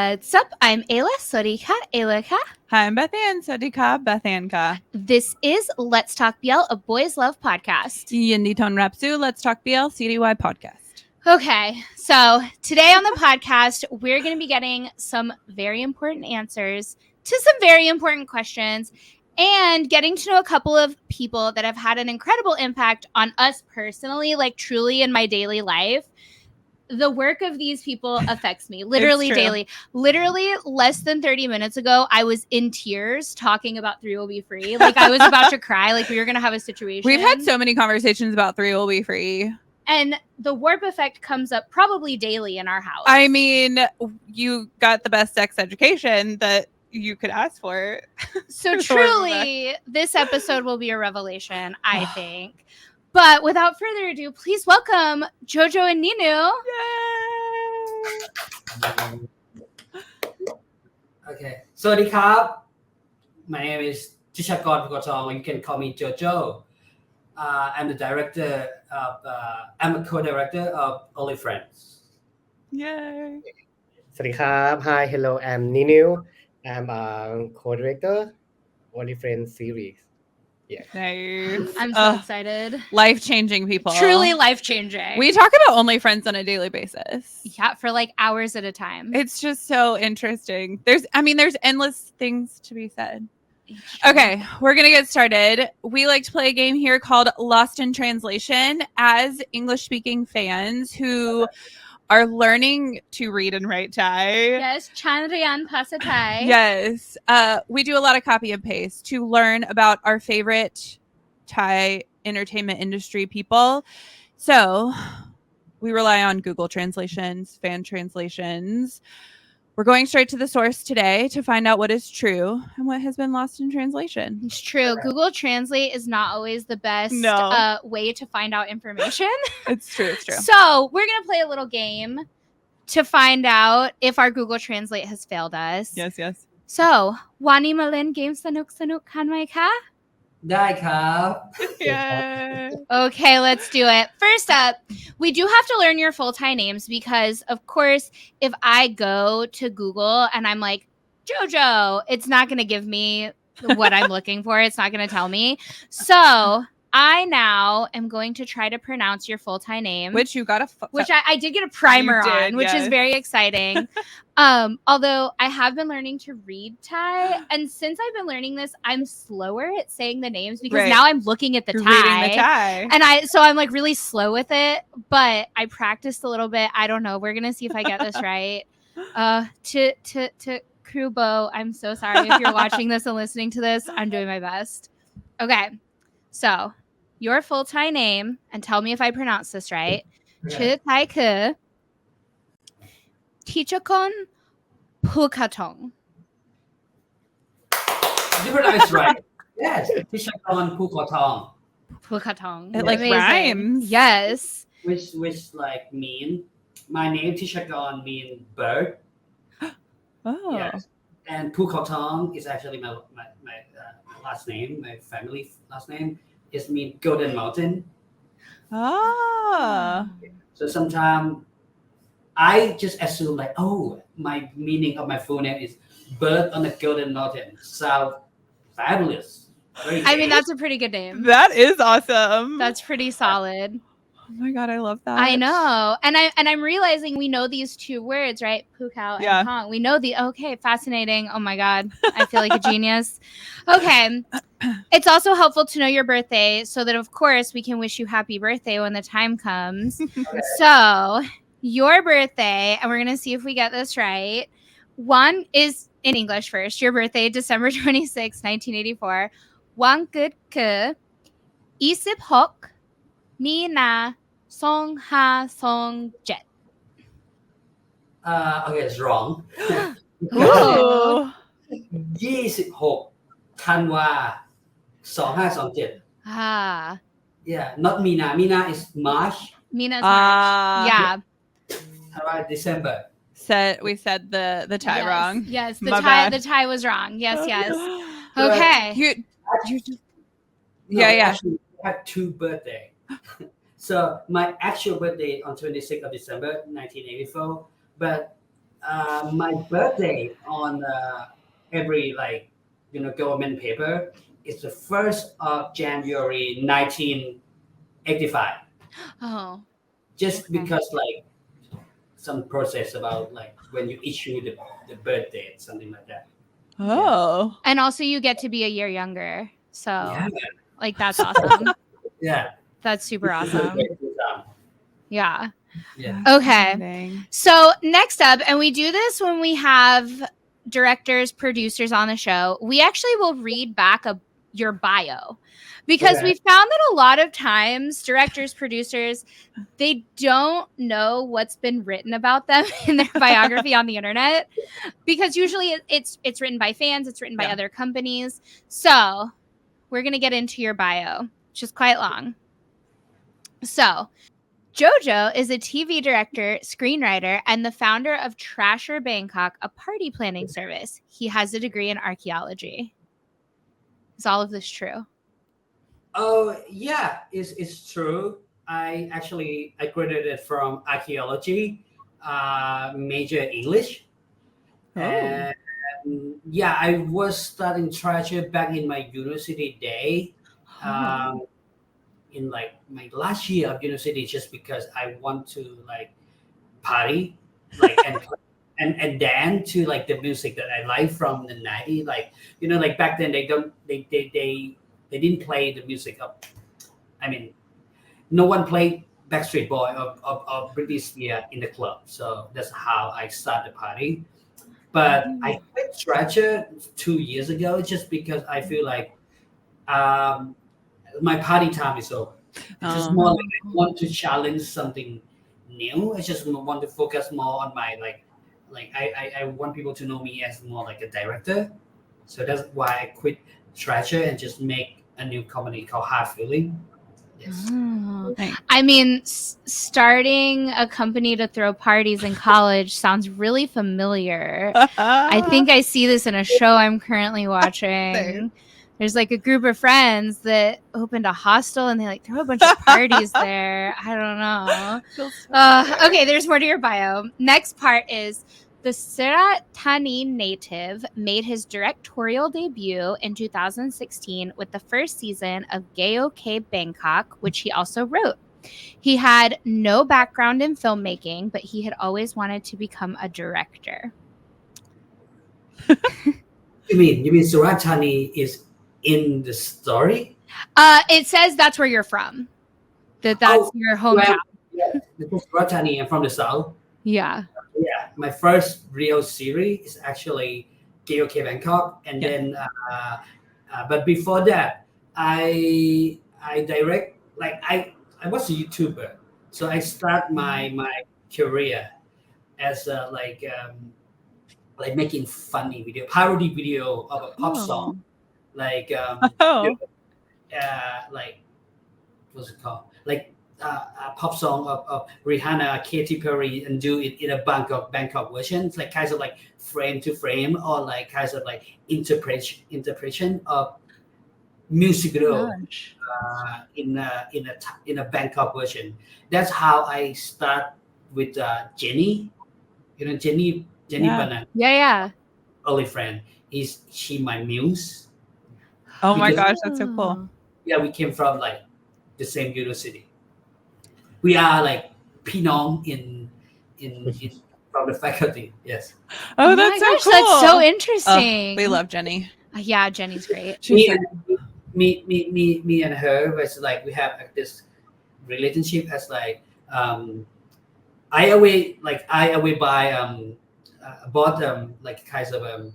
What's up? I'm Ayla. Sawasdee ka, Ayla ka. Hi, I'm Beth Ann. Sawasdee ka, Beth Ann ka. This is Let's Talk BL, a boys love podcast. Yindi Ton Rapsu, Let's Talk BL, CDY podcast. Okay, so today on the podcast, we're going to be getting some very important answers to some very important questions and getting to know a couple of people that have had an incredible impact on us personally, like truly in my daily life. The work of these people affects me literally daily. Literally less than 30 minutes ago, I was in tears talking about 3 Will Be Free. Like I was about to cry. Like we were going to have a situation. We've had so many conversations about 3 Will Be Free. And the warp effect comes up probably daily in our house. I mean, you got the best sex education that you could ask for. So truly, this episode will be a revelation, I think. But without further ado, please welcome Jojo and Ninew. Okay. Sawasdee ka. My name is Tishakon Pukotong. You can call me Jojo. I'm the director of, I'm a co-director of Only Friends. Yay. สวัสดีครับ Hi, hello, I'm Ninew. I'm a co-director Only Friends series. Yeah. Nice. I'm so excited. Life-changing people. Truly life-changing. We talk about Only Friends on a daily basis. Yeah, for like hours at a time. It's just so interesting. There's endless things to be said. Okay, we're going to get started. We like to play a game here called Lost in Translation as English-speaking fans who are learning to read and write Thai. Yes, Chan Rian Pasa Thai. Yes. We do a lot of copy and paste to learn about our favorite Thai entertainment industry people. So we rely on Google translations, fan translations. We're going straight to the source today to find out what is true and what has been lost in translation. It's true. Google Translate is not always the best way to find out information. It's true. It's true. So we're going to play a little game to find out if our Google Translate has failed us. Yes, yes. So, Wani Malin game sanuk kan mai ka? ได้ครับ Yeah. Okay, let's do it. First up, we do have to learn your full Thai names because, of course, if I go to Google and I'm like, Jojo, it's not going to give me what I'm looking for. It's not going to tell me. So I now am going to try to pronounce your full Thai name. Which you got which I did get a primer You did, on, which yes. is very exciting. Although I have been learning to read Thai, and since I've been learning this, I'm slower at saying the names because now I'm looking at the You're Thai. reading the Thai. And I'm like really slow with it, but I practiced a little bit. I don't know. We're gonna see if I get this right. To Krubo, I'm so sorry if you're watching this and listening to this. I'm doing my best. Okay, so your full Thai name, and tell me if I pronounce this right. ชื่อ Thai คือ Tichakon Pukatong. You pronounced right. Yes. Tishakon Pukotong. Pukatong. It like Amazing. rhymes. Yes. Which like mean my name Tishakon mean bird. Oh. Yes. And Pukotong is actually my last name, my family last name. It means Golden Mountain. Oh. So sometimes I just assume like, oh, my meaning of my full name is bird on the Golden Mountain. Sound fabulous. Very I mean, good. that's a pretty good name. That is awesome. That's pretty solid. Oh my god, I love that. I know. And I'm realizing we know these 2 words, right? Pukao and Hong. We know okay, fascinating. Oh my god. I feel like a genius. Okay. It's also helpful to know your birthday so that of course we can wish you happy birthday when the time comes. So, your birthday, and we're going to see if we get this right. One is in English first. Your birthday, December 26, 1984. One good ke Isip Hok Mina Song Ha Song Jet. Okay, it's wrong. Ooh. 26 ธันวา2527 Ah. Yeah, not Mina. Mina is March. Mina's March. Yeah. How about December? We said the Thai wrong. Yes, My bad. the Thai was wrong. Yes. Okay. You just No, Yeah. Actually, I had 2 birthdays. So my actual birthday on 26th of December 1984, but My birthday on every government paper is the 1st of January 1985. Oh, Just okay. because like some process about like when you issue the birth date, something like that. Oh. And also you get to be a year younger. So Yeah. like that's awesome. Yeah. That's super awesome. Yeah. Yeah. Okay. Fascinating. So next up, and we do this when we have directors, producers on the show, we actually will read back your bio, because we found that a lot of times directors, producers, they don't know what's been written about them in their biography on the internet, because usually it's written by fans, it's written by other companies. So we're going to get into your bio, which is quite long. So Jojo is a TV director, screenwriter, and the founder of Trasher Bangkok, a party planning service. He has a degree in archaeology. Is all of this true? Oh yeah, it's true. I graduated from archaeology, major English, and yeah, I was studying treasure back in my university day. In like my last year of university, just because I want to like party, like and dance to like the music that I like from the 90s. Like like back then they didn't play the music of. I mean, no one played Backstreet Boy or Britney Spears in the club. So that's how I started the party. But I quit Treasure 2 years ago just because I feel like my party time is over. It's just more like I want to challenge something new. I just want to focus more on my I want people to know me as more like a director. So that's why I quit Treasure and just make a new company called Hard Feeling. Yes. Oh. I mean, starting a company to throw parties in college sounds really familiar. I think I see this in a show I'm currently watching. There's like a group of friends that opened a hostel and they like throw a bunch of parties there. I don't know. Okay, there's more to your bio. Next part is the Surat Thani native made his directorial debut in 2016 with the first season of Gayo K Bangkok, which he also wrote. He had no background in filmmaking, but he had always wanted to become a director. You mean Surat Thani is in the story? It says that's where you're from. That's your hometown. Yeah, because Surat Thani, I'm from the south. Yeah. Yeah, my first real series is actually Gayo K Bangkok, and then but before that, I direct I was a YouTuber, so I start my career as like making funny video, parody video of a pop song, like like what's it called, like a pop song of Rihanna, Katy Perry, and do it in a Bangkok version. It's like kind of like frame to frame, or like kind of like interpretation of music video in a Bangkok version. That's how I start with Jenny. Jenny Bana. Yeah. Early friend. Is she my muse? Oh my gosh, that's so cool. Yeah, we came from like the same university. We are like Pinong in from the faculty. Yes. Oh, that's so cool. That's so interesting. We love Jenny. Yeah, Jenny's great. Me and her was like we have like this relationship as like I always buy bought like kind of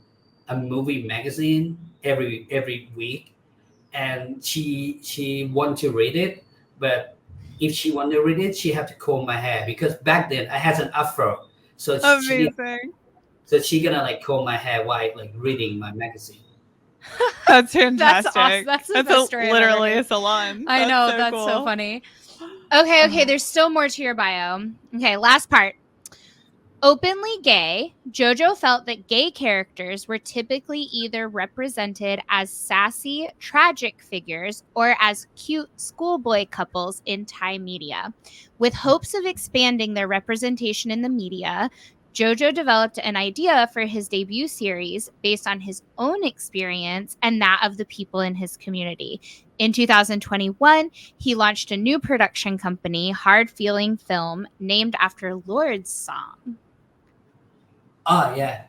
a movie magazine every week, and she want to read it, but if she want to read it, she have to comb my hair, because back then I had an afro, so she gonna like comb my hair while like reading my magazine. That's fantastic. That's awesome. That's the best story literally a salon. I know, that's cool. So funny. Okay, there's still more to your bio. Okay, last part. Openly gay, Jojo felt that gay characters were typically either represented as sassy, tragic figures or as cute schoolboy couples in Thai media. With hopes of expanding their representation in the media, Jojo developed an idea for his debut series based on his own experience and that of the people in his community. In 2021, he launched a new production company, Hard Feeling Film, named after Lord's song. Oh yeah.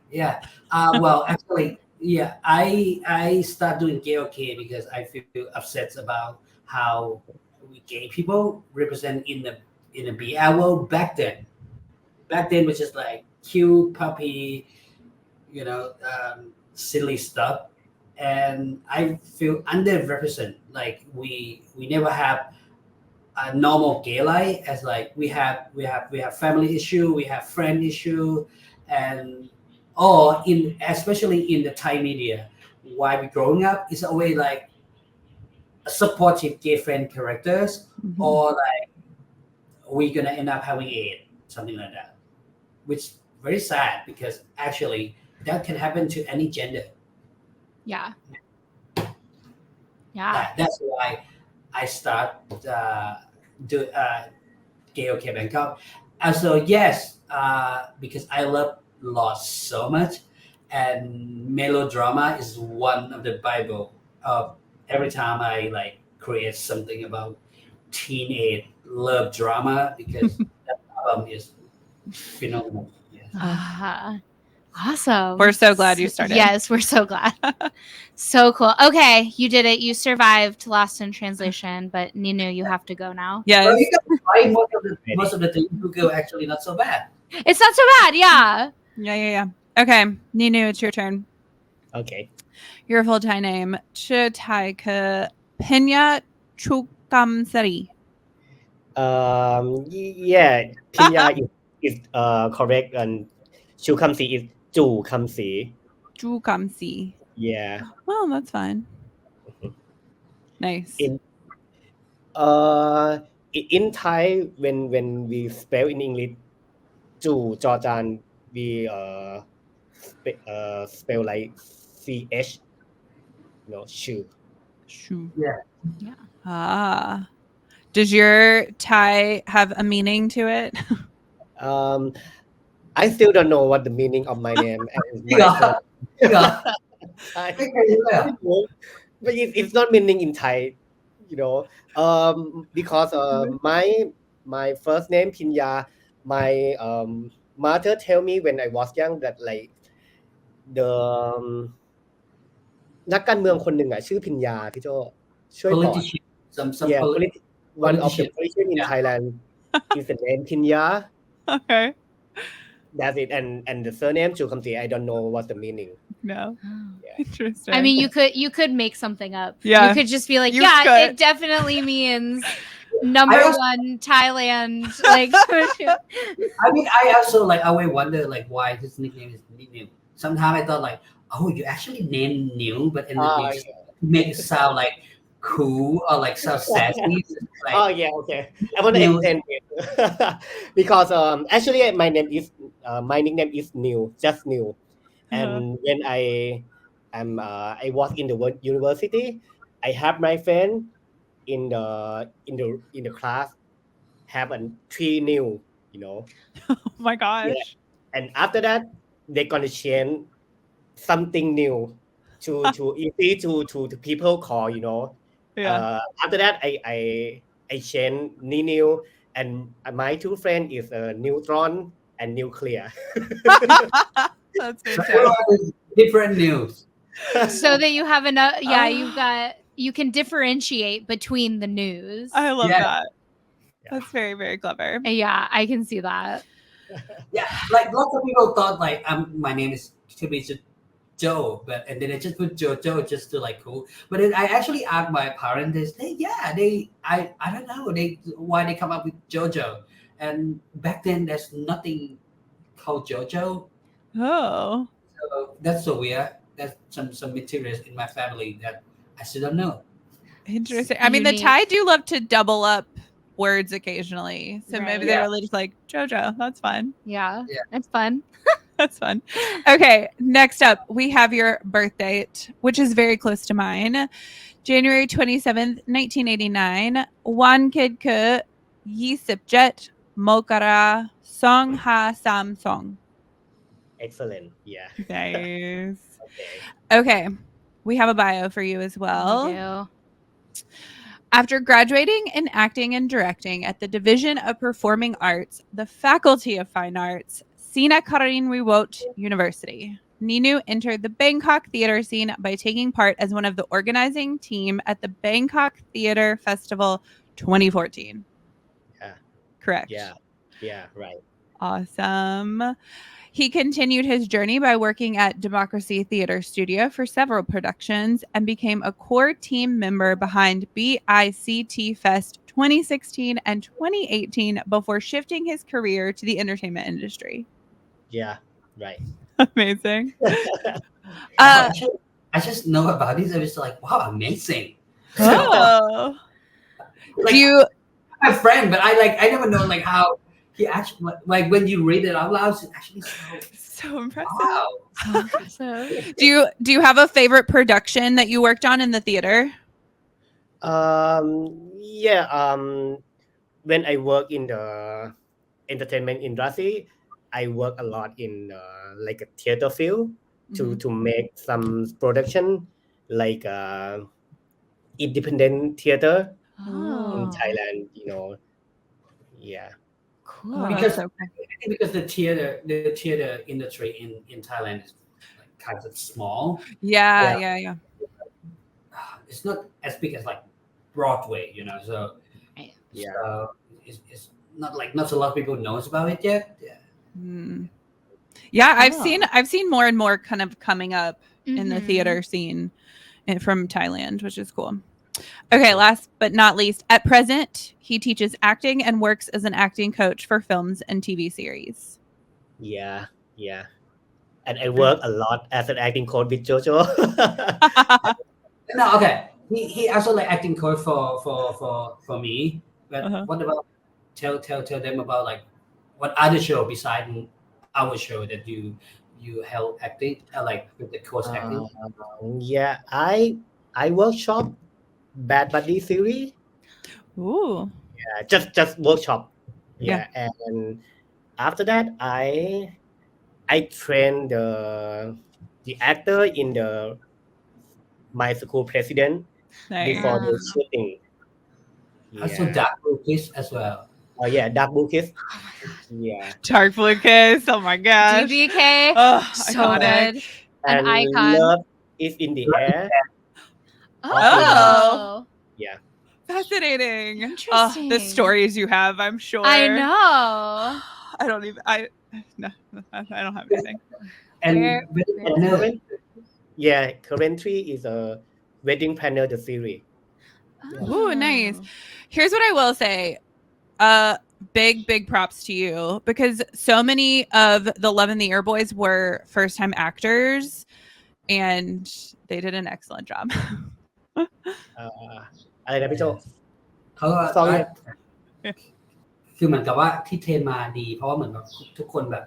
Well, actually, yeah. I start doing gay okay because I feel upset about how we gay people represent in the BL world back then. Back then was just like cute puppy, silly stuff, and I feel underrepresented. Like we never have a normal gay life as like we have family issue, we have friend issue, and or in especially in the Thai media, while we growing up, it's always like a supportive gay friend characters, or like we're gonna end up having AIDS, something like that, which very sad because actually that can happen to any gender. Yeah. That's why I start do gay okay Bangkok. So yes, because I love loss so much, and melodrama is one of the Bible. Every time I like create something about teenage love drama, because that album is phenomenal. Yes. Awesome. We're so glad you started. Yes, we're so glad. So cool. Okay, you did it. You survived Lost in Translation, but Ninew, you have to go now. Yes. Well, you can try most of the things Google actually not so bad. It's not so bad, yeah. Yeah. Okay, Ninew, it's your turn. Okay. Your full Thai name, Chutaika Pinya Chukamsari. Yeah, Pinya is correct, and Chukamsi is Chu Kamsi. Chukamsi. Yeah. Well, that's fine. Nice. In Thai, when we spell in English, Chu Jojan, we spell like CH, Shu. Shu. Yeah. Does your Thai have a meaning to it? I still don't know what the meaning of my name and Yeah. but it's not meaning in Thai, because my first name Pinya, my mother tell me when I was young that like the นักการเมืองคนหนึ่งชื่อพิญญาพี่โจช่วยบอก one of the politicians in Thailand is the name Pinya. Okay. That's it, and the surname Chukamsi, I don't know what's the meaning. No. Yeah. Interesting. I mean, you could make something up. Yeah. You could just be like, it definitely means number one Thailand. Like, I mean, I also like always wonder like why his nickname is Ninew. Sometimes I thought like, oh, you actually named New, but in the make it sound like cool or like sound sassy. Like, okay. I want to extend it because actually my nickname is New, just New, and when I was in the university, I have my friend in the class have a 3 New, Oh my gosh. Yeah. And after that, they're gonna change something new to easy to people call, Yeah. After that, I changed Ninew, and my 2 friends is neutron and nuclear. That's fantastic. different news. so that you have enough. Yeah, you can differentiate between the news. I love that. Yeah. That's very, very clever. Yeah, I can see that. Yeah, like lots of people thought like my name is to be Joe, and then I just put Jojo just to like cool. But then I actually asked my parents, I don't know why they come up with Jojo, and back then there's nothing called Jojo. Oh, so that's so weird. There's some materials in my family that I still don't know. Interesting. I mean, the Thai do love to double up words occasionally, so maybe they're really just like Jojo. That's fun. Yeah, that's fun. That's fun. Okay, next up, we have your birth date, which is very close to mine. January 27th, 1989. Wan Kid Ke Yisipjet Mokara Song Ha Sam Song. Excellent. Yeah. Nice. Okay. Okay. We have a bio for you as well. We do. After graduating in acting and directing at the Division of Performing Arts, the Faculty of Fine Arts, Sina Karinwiwot University, Ninew entered the Bangkok theater scene by taking part as one of the organizing team at the Bangkok Theater Festival 2014. Yeah. Correct. Yeah. Right. Awesome. He continued his journey by working at Democracy Theater Studio for several productions and became a core team member behind BICT Fest 2016 and 2018 before shifting his career to the entertainment industry. Yeah. Right. Amazing. I just know about this. I was like, wow, amazing. Oh. Like, Do you my friend, but I never know like how he actually like when you read it out loud, it's actually so impressive. wow. So impressive. Do you have a favorite production that you worked on in the theater? Yeah. When I work in the entertainment industry, I work a lot in like a theater field to make some production like independent theater in Thailand. Yeah. Cool. Because I think because the theater industry in Thailand is like kind of small. Yeah. It's not as big as like Broadway, So Yeah. so it's not like not a lot of people knows about it yet. Yeah. Yeah, I've seen more and more kind of coming up in the Mhm. theater scene from Thailand, which is cool. Okay, last but not least, at present, he teaches acting and works as an acting coach for films and TV series. Yeah. And I work a lot as an acting coach with Jojo. No, okay. He also like acting coach for me. But what about tell them about like what other show besides our show that you help acting like with the coach acting? Yeah, I workshop Bad Buddy series. Ooh. Yeah, just workshop. Yeah, and after that, I train the actor in the My School President before the shooting. Also Dark Blue Kiss as well. Oh yeah, Dark Blue Kiss. Yeah. Dark Blue Kiss. Oh my gosh. DBK. Oh, So iconic. good. And An icon. Love is in the Air. Oh. Yeah. Fascinating. Interesting. The stories you have, I'm sure. I know. I don't even I don't have anything. And currently is a Wedding Planner the series. Ooh, nice. Here's what I will say. Big props to you because so many of the Love in the Air boys were first-time actors and they did an excellent job. อะไรนะพี่โจ เขาก็คือเหมือนกับว่าที่เทรนมาดีเพราะว่าเหมือนแบบทุกคนแบบ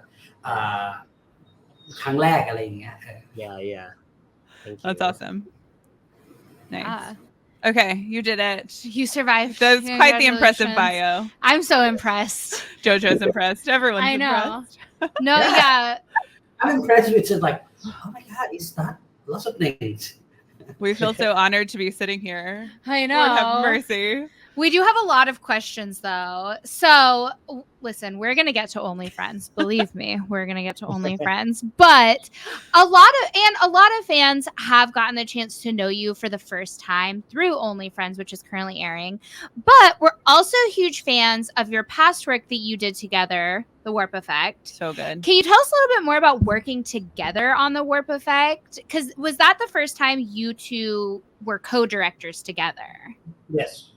ครั้งแรกอะไรอย่างเงี้ย Yeah. That's awesome. Nice. Okay, you did it. You survived. That's quite the impressive bio. I'm so impressed. Jojo's impressed. Everyone's impressed. No, yeah. I'm impressed with just like, oh my God, it's not lots of things. We feel so honored to be sitting here. I know. Lord have mercy. We do have a lot of questions though. So listen, we're going to get to OnlyFriends. Believe me, we're going to get to OnlyFriends. But a lot of fans have gotten the chance to know you for the first time through OnlyFriends, which is currently airing. But we're also huge fans of your past work that you did together, The Warp Effect. So good. Can you tell us a little bit more about working together on The Warp Effect? Because was that the first time you two were co-directors together? Yes.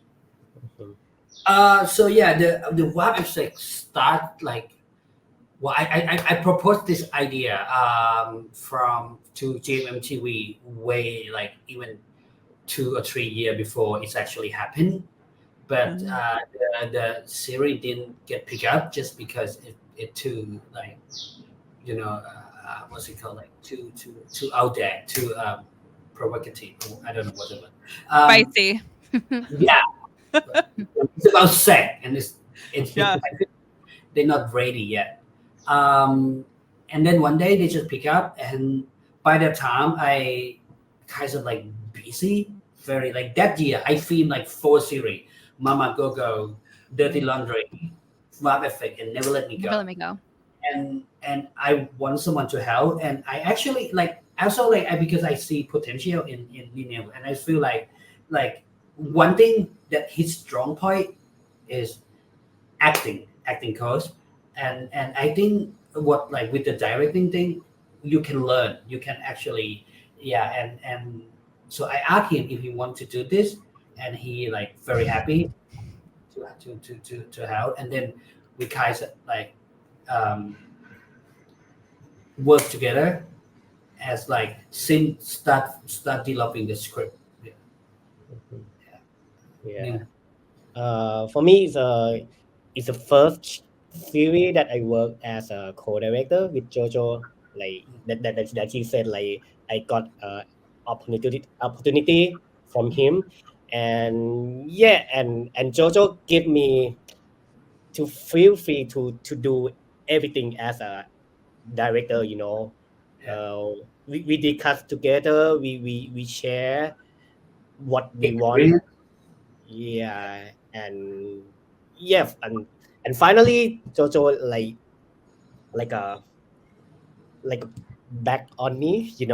So yeah, the Warp Effect start like, well, I proposed this idea to GMMTV way like even 2 or 3 years before it's actually happened, but the series didn't get picked up just because it too like what's it called, like too out there, too provocative. I don't know what it was. Spicy. Yeah. It's about sex and it's they're not ready yet, and then one day they just pick up, and by that time I kind of like busy, very like that year I filmed like 4 series: Mama Go Go, Dirty Laundry, Vibe Effect, and Never Let Me Go. Never Let Me Go. And I want someone to help, and I actually like also like because I see potential in Ninew, and I feel like one thing that his strong point is acting coach, and I think what like with the directing thing you can learn, you can actually and so I asked him if he wants to do this, and he like very happy to help, and then we kind of like work together as like since start developing the script. For me, it's the first series that I work as a co-director with Jojo. Like that he said, like I got opportunity from him, and Jojo give me to feel free to do everything as a director. We discuss together. We share what we want. Yeah, and finally Jojo like a back on me, to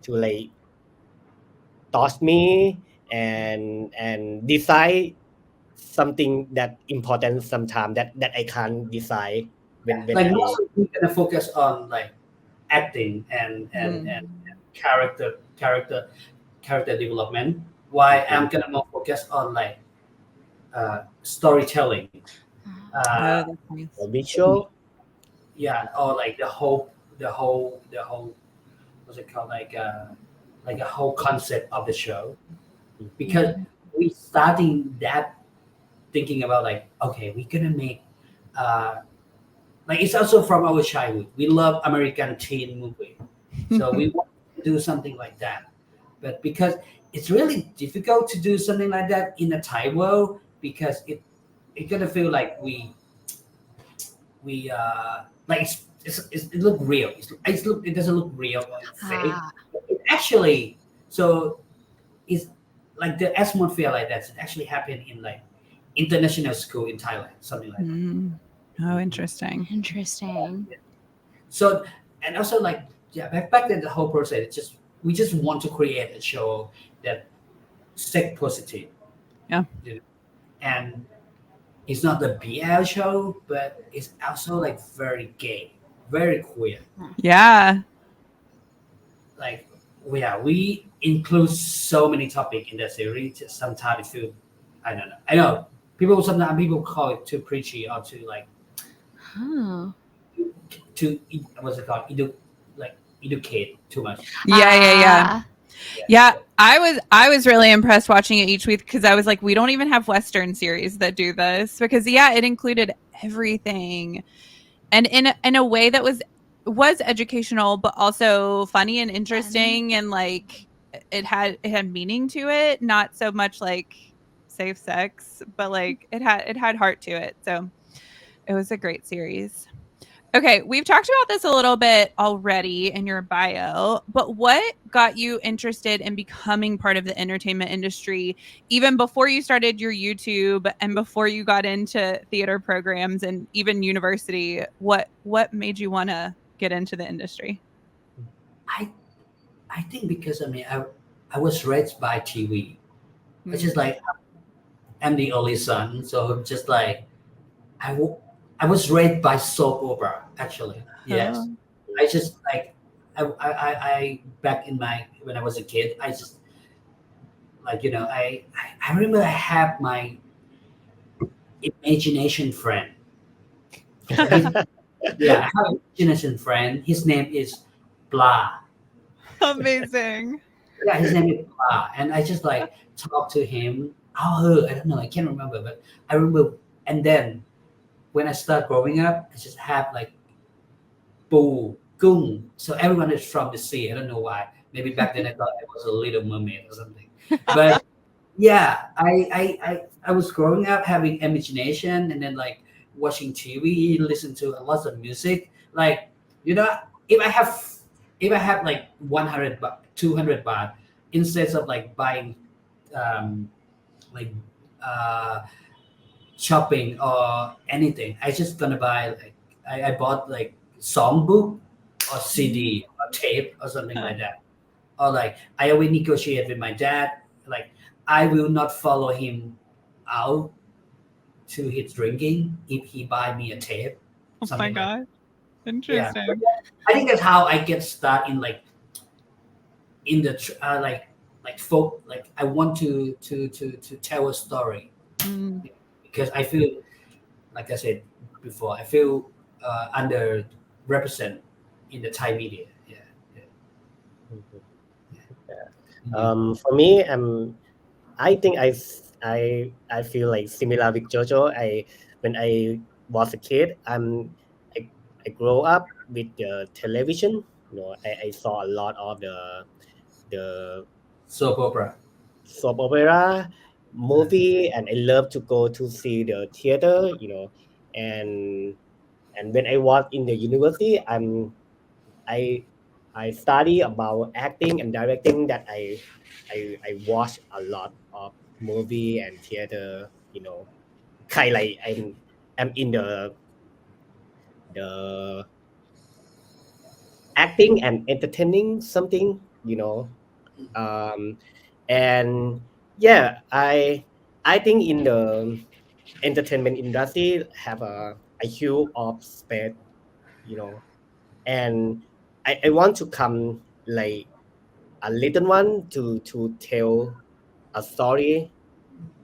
like toss me and decide something that important sometime that I can't decide when like mostly we're gonna focus on like acting and character development, while I'm gonna more focus on like storytelling, That's nice. visual. or like the whole what's it called, like a whole concept of the show, because we starting that thinking about like, okay, we're gonna make like it's also from our childhood. We love American teen movie, so we want to do something like that. But because it's really difficult to do something like that in a Thai world, because it's gonna feel like we like it look real. It doesn't look real or fake. It actually, so it's like the atmosphere like that. It actually happened in like international school in Thailand, something like that. Oh, interesting. So, and also like back then the whole process, we just want to create a show that sex positive. Yeah. And it's not the BL show, but it's also like very gay, very queer. Yeah. Like we include so many topics in the series. Sometimes it feel, I don't know. I know sometimes people call it too preachy or too like to what's it called? Educate too much. Yeah. I was really impressed watching it each week, because I was like, we don't even have Western series that do this, because it included everything, and in a way that was educational, but also funny and interesting, and like it had meaning to it, not so much like safe sex, but like it had heart to it. So it was a great series. Okay, we've talked about this a little bit already in your bio, but what got you interested in becoming part of the entertainment industry, even before you started your YouTube and before you got into theater programs and even university? What made you want to get into the industry? I think because I was raised by TV. It's just like I'm the only son, so just like I was raised by soap opera, actually. Yes. I just like I back in when I was a kid, I just like I remember I had my imagination friend. I have an imagination friend. His name is Blah. Amazing. His name is Blah, and I just like talk to him. I don't know. I can't remember, but I remember. And then when I start growing up, I just have like Boo, Gung. So everyone is from the sea. I don't know why. Maybe back then I thought I was a little mermaid or something. But I was growing up having imagination, and then like watching TV, listen to a lot of music. Like, you know, if I have like 100 baht, 200 baht, instead of like buying like shopping or anything, I just gonna buy like I bought like songbook or CD or tape or something like that. Or like I always negotiate with my dad. Like I will not follow him out to his drinking if he buy me a tape. Oh my god, interesting. Yeah, I think that's how I get started in like in the like folk. Like I want to tell a story because I feel, like I said before, I feel underrepresented in the Thai media. For me, I think I feel like similar with Jojo. When I was a kid, I grew up with the television. You know, I saw a lot of the soap opera movie, and I love to go to see the theater. You know, and when I was in the university, I study about acting and directing. That I watch a lot of movie and theater. You know, kind of like I'm in the acting and entertaining something. You know, and yeah, I think in the entertainment industry have a huge of space. You know, and I want to come like a little one to tell a story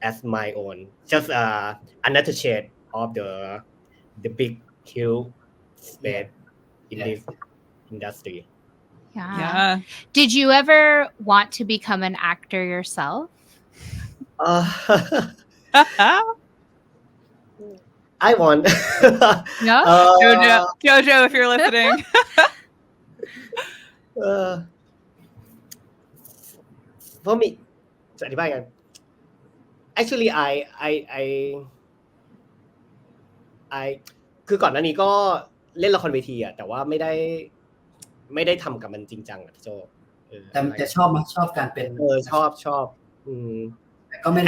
as my own, just another shade of the big huge space in this industry. Yeah. Did you ever want to become an actor yourself? I want. No? Jojo, if you're listening. For me, จะอธิบายกัน actually I คือก่อนหน้านี้ก็เล่นละครเวทีอ่ะแต่ว่าไม่ได้ทำกับมันจริงจังอ่ะพี่โจแต่ชอบมั้ยชอบการเป็นชอบ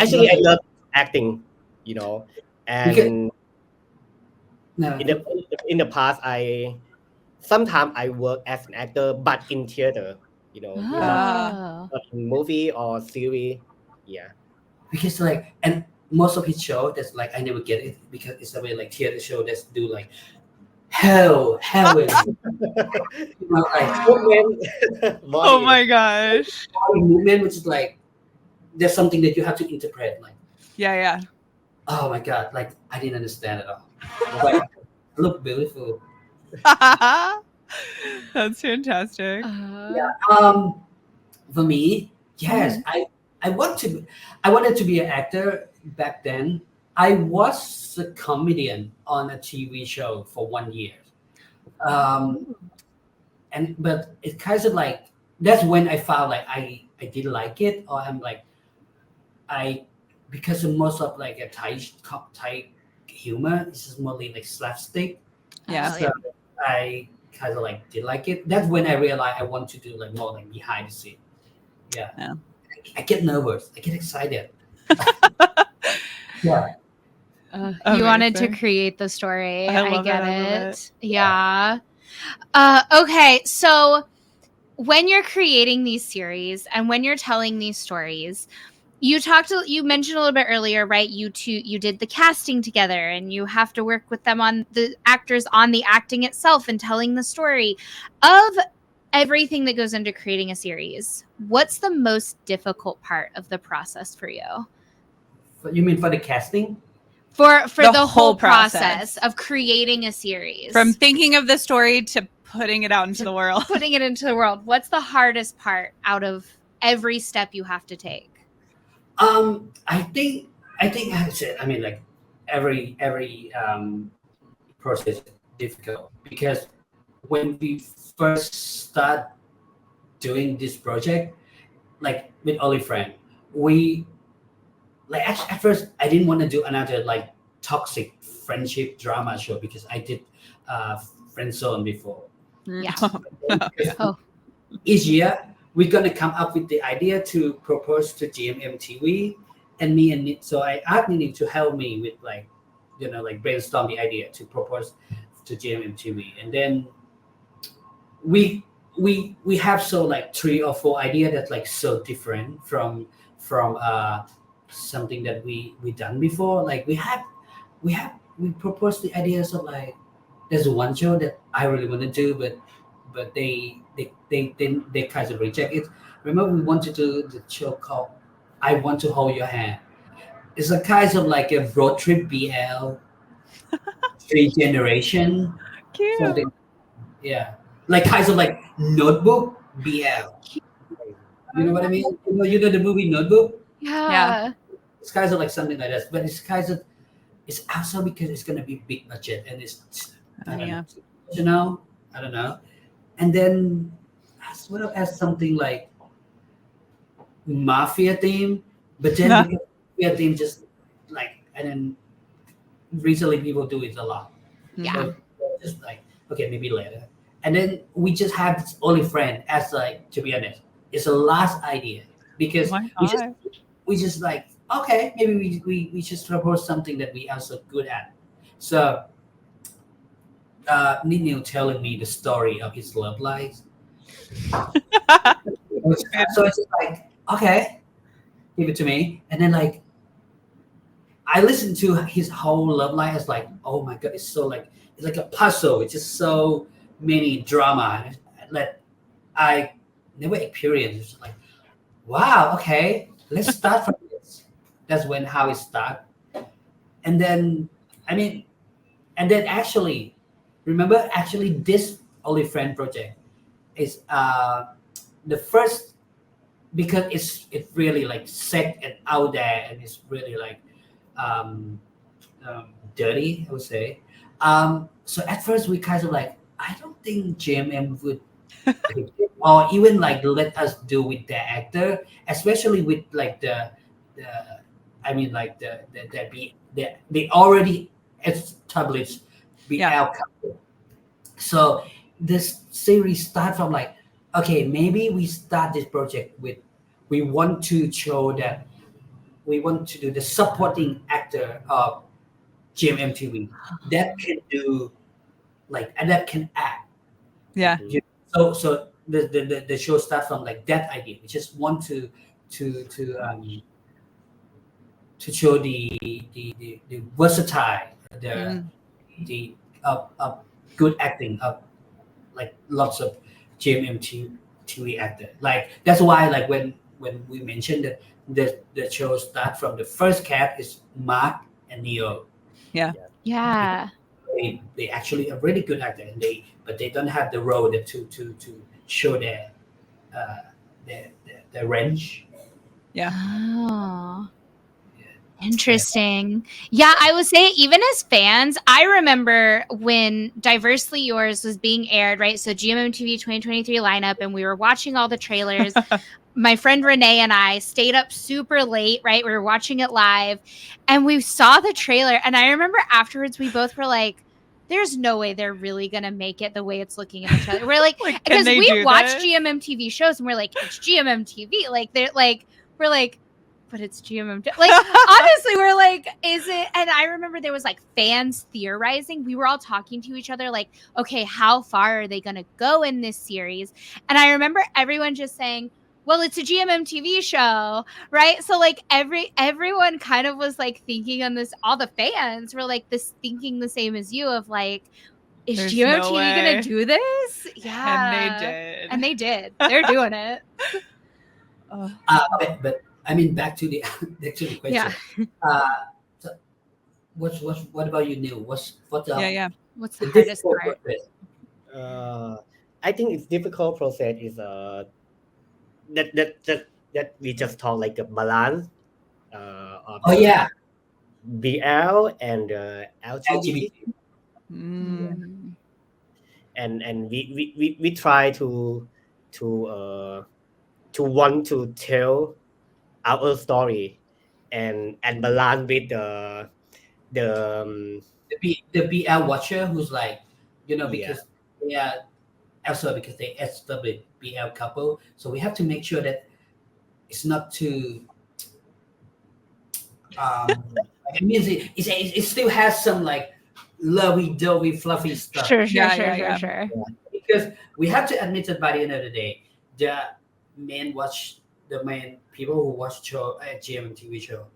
actually I love acting, you know, and in the past sometimes I work as an actor but in theater, you know, not in movie or series. Yeah, because like, and most of his show that's like I never get it because it's a way like theater show that's do like hell you know, like movement. Oh my gosh, movement, which is like there's something that you have to interpret, like yeah. Oh my god, like I didn't understand at all. Like look beautiful. That's fantastic. For me, yes, I wanted to be an actor back then. I was a comedian on a TV show for 1 year. But it's kind of like that's when I found like I didn't like it, or I'm like because of most of like a Thai humor, it's just mostly like slapstick. So I kind of like did like it. That's when I realized I want to do like more like behind the scene. Yeah. I get nervous. I get excited. You wanted to create the story. I get it. Yeah. Okay. So when you're creating these series and when you're telling these stories, you mentioned a little bit earlier, right? You did the casting together and you have to work with them on the actors on the acting itself and telling the story of everything that goes into creating a series. What's the most difficult part of the process for you? You mean for the casting? For the whole process of creating a series. From thinking of the story to putting it out into the world. Putting it into the world. What's the hardest part out of every step you have to take? I think I said, I mean, like every process is difficult because when we first start doing this project, like with Only Friend, we like at first I didn't want to do another like toxic friendship drama show because I did friend zone before. Yeah. Oh. Each year we're gonna come up with the idea to propose to GMMTV, and me and so I asked Ninew to help me with like brainstorm the idea to propose to GMMTV, and then we have so like 3 or 4 ideas that's like so different from something that we done before. Like we proposed the ideas of like there's one show that I really want to do, but they kind of reject it. Remember we wanted to do the show called I Want to Hold Your Hand. It's a kind of like a road trip BL 3 generation Cute. something. Yeah, like kind of like Notebook BL. You know what I mean? You know the movie Notebook. Yeah. It's kind of like something like that, but it's kind of it's also because it's gonna be big budget and it's I don't know. And then as well as something like mafia theme, but then because mafia theme just like and then recently people do it a lot. Yeah. So just like okay, maybe later. And then we just have this only friend as like to be honest, it's the last idea because we just like okay, maybe we just propose something that we are so good at. So Ninew telling me the story of his love life. So it's just like, okay, give it to me. And then like I listened to his whole love life as like, oh my god, it's so like it's like a puzzle. It's just so many drama that I never experienced. It's like, wow, okay, let's start from this. That's how it started. And then actually remember this Only Friend project is the first because it's really like set and out there and it's really like dirty I would say. So at first we kind of like I don't think GMM would pick it, or even like let us do with the actor, especially with like the the already established BL couple. So this series start from like, okay, maybe we start this project with we want to show that we want to do the supporting actor of GMMTV that can do like and that can act. Yeah. So the show starts from like that idea. We just want to show the versatile the good acting of like lots of GMMTV actor. Like that's why like when we mentioned that the show start from the first cast is Mark and Neo. Yeah. They actually are really good actor and but they don't have the role that to show their range. Oh. Interesting. Yeah, I would say even as fans, I remember when Diversely Yours was being aired, right? So GMMTV 2023 lineup, and we were watching all the trailers. My friend Renee and I stayed up super late, right? We were watching it live and we saw the trailer. And I remember afterwards, we both were like, there's no way they're really going to make it the way it's looking in the trailer. We're like, because we watch GMMTV shows and we're like, it's GMMTV. Like, they're like, we're like, but it's GMMTV. Like, honestly, we're like, is it? And I remember there was like fans theorizing. We were all talking to each other like, okay, how far are they going to go in this series? And I remember everyone just saying, well, it's a GMMTV show, right? So like everyone kind of was like thinking on this, all the fans were like thinking the same as you of like, is there's GMMTV gonna do this? Yeah. And they did. They're doing it. But I mean back to the question. Yeah. So what about you, Ninew? What's the hardest part? I think it's difficult process is that we just talk like the balance of BL and LGBT. And we try to want to tell our story and balance with the BL watcher who's like, you know, Yeah. because they are also because they established BL couple, so we have to make sure that it's not too like, it means it still has some like lovey-dovey fluffy stuff. Sure. Because we have to admit that by the end of the day, the main people who watch show GMTV show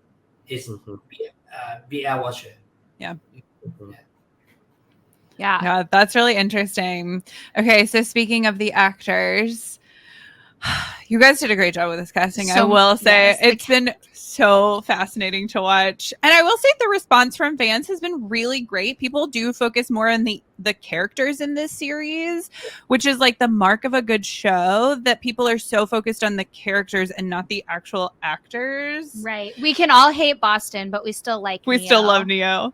is BL watcher. Yeah. Yeah. That's really interesting. Okay, so speaking of the actors, you guys did a great job with this casting. I will say it's been so fascinating to watch. And I will say the response from fans has been really great. People do focus more on the characters in this series, which is like the mark of a good show, that people are so focused on the characters and not the actual actors. Right. We can all hate Boston, but we still like We Neo. still love Neo.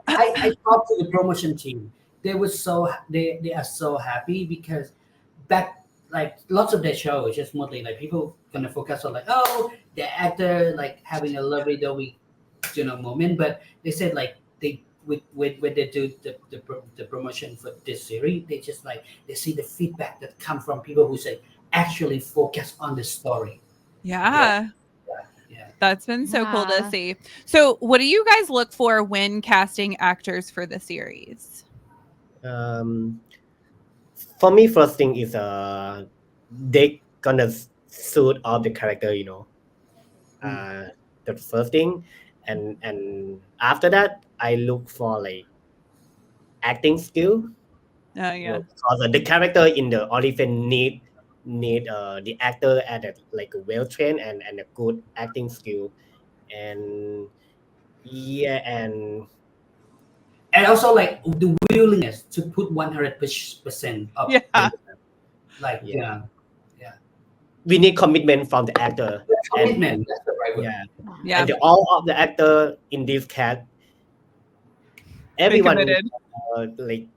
I talked to the promotion team. They are so happy because back like lots of their show is just mostly like people gonna focus on like, oh, the actor like having a lovely dovey, you know, moment. But they said like they when they do the promotion for this series, they just like they see the feedback that come from people who say actually focus on the story. Yeah. That's been so cool to Yeah. see. So what do you guys look for when casting actors for the series? For me, first thing is they gonna suit all the character, you know. The first thing, and after that, I look for like acting skill. Oh You yeah. know, because the character in the Oliphant need the actor at a, like a well trained and a good acting skill, and And also like the willingness to put 100% up. Yeah. Like Yeah. we need commitment from the actor. Commitment. That's the right word. Yeah. And all of the actor in this cast, everyone committed. like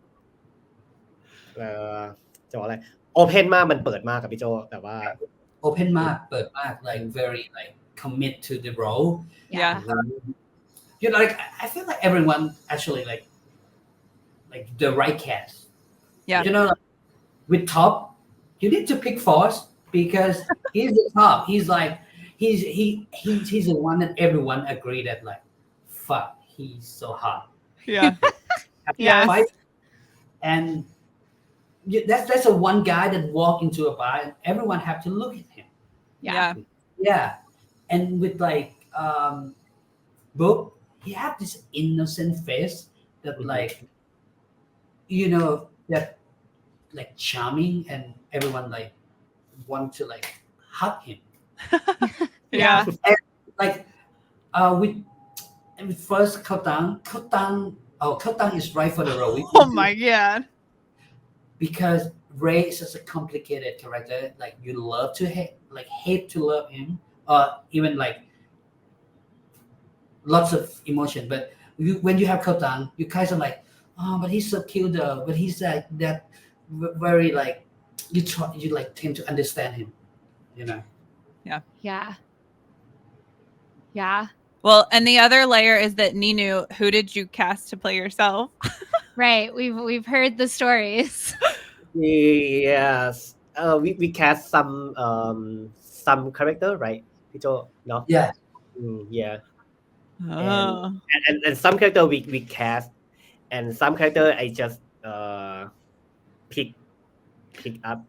จะบอกอะไร open มากมันเปิดมากกับพี่โจแต่ว่า open มากเปิดมาก like very like commit to the role. Yeah. You know, like I feel like everyone actually like the right cast. Yeah. You know, like, with Top, you need to pick Force because he's the top. He's like he's the one that everyone agree that like fuck, he's so hot. Yeah. Yes. Fight. And that's a one guy that walk into a bar and everyone have to look at him. Yeah. And with like Book, he have this innocent face that like you know that like charming and everyone like want to like hug him. Yeah. And like with first Kotang is right for the role. Oh my god. Because Ray is such a complicated character. Like you love to hate to love him, or even like lots of emotion. But when you have Kotang, you kind of like, oh, but he's so cute though. But he's like that very like you like tend to understand him, you know. Yeah. Well, and the other layer is that Ninew, who did you cast to play yourself? Right. We've heard the stories. Yes. We cast some character, right?พี่โจ no? Yeah. Yeah. Oh. And some character we cast, and some character I just pick up,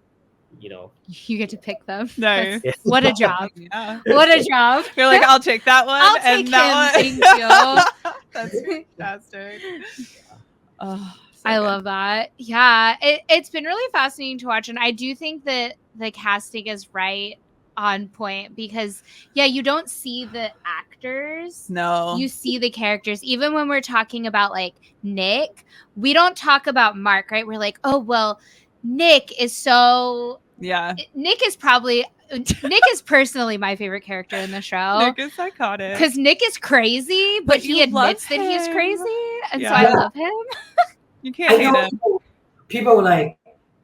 you know. You get to pick them. Nice. Yes. What a job. Yeah. What a job. You're like, I'll take that one. I'll and take that him. one. Thank you. That's fantastic. Oh, so I good. love that. Yeah. It's been really fascinating to watch. And I do think that the casting is right on point because, yeah, you don't see the actors. No. You see the characters. Even when we're talking about like Nick, we don't talk about Mark, right? We're like, oh, well, Nick is so... Yeah. Nick is personally my favorite character in the show. Nick is psychotic. Because Nick is crazy, but he you admits love that he's him. crazy. And so Yeah. I love him. You I can't hate know him. people like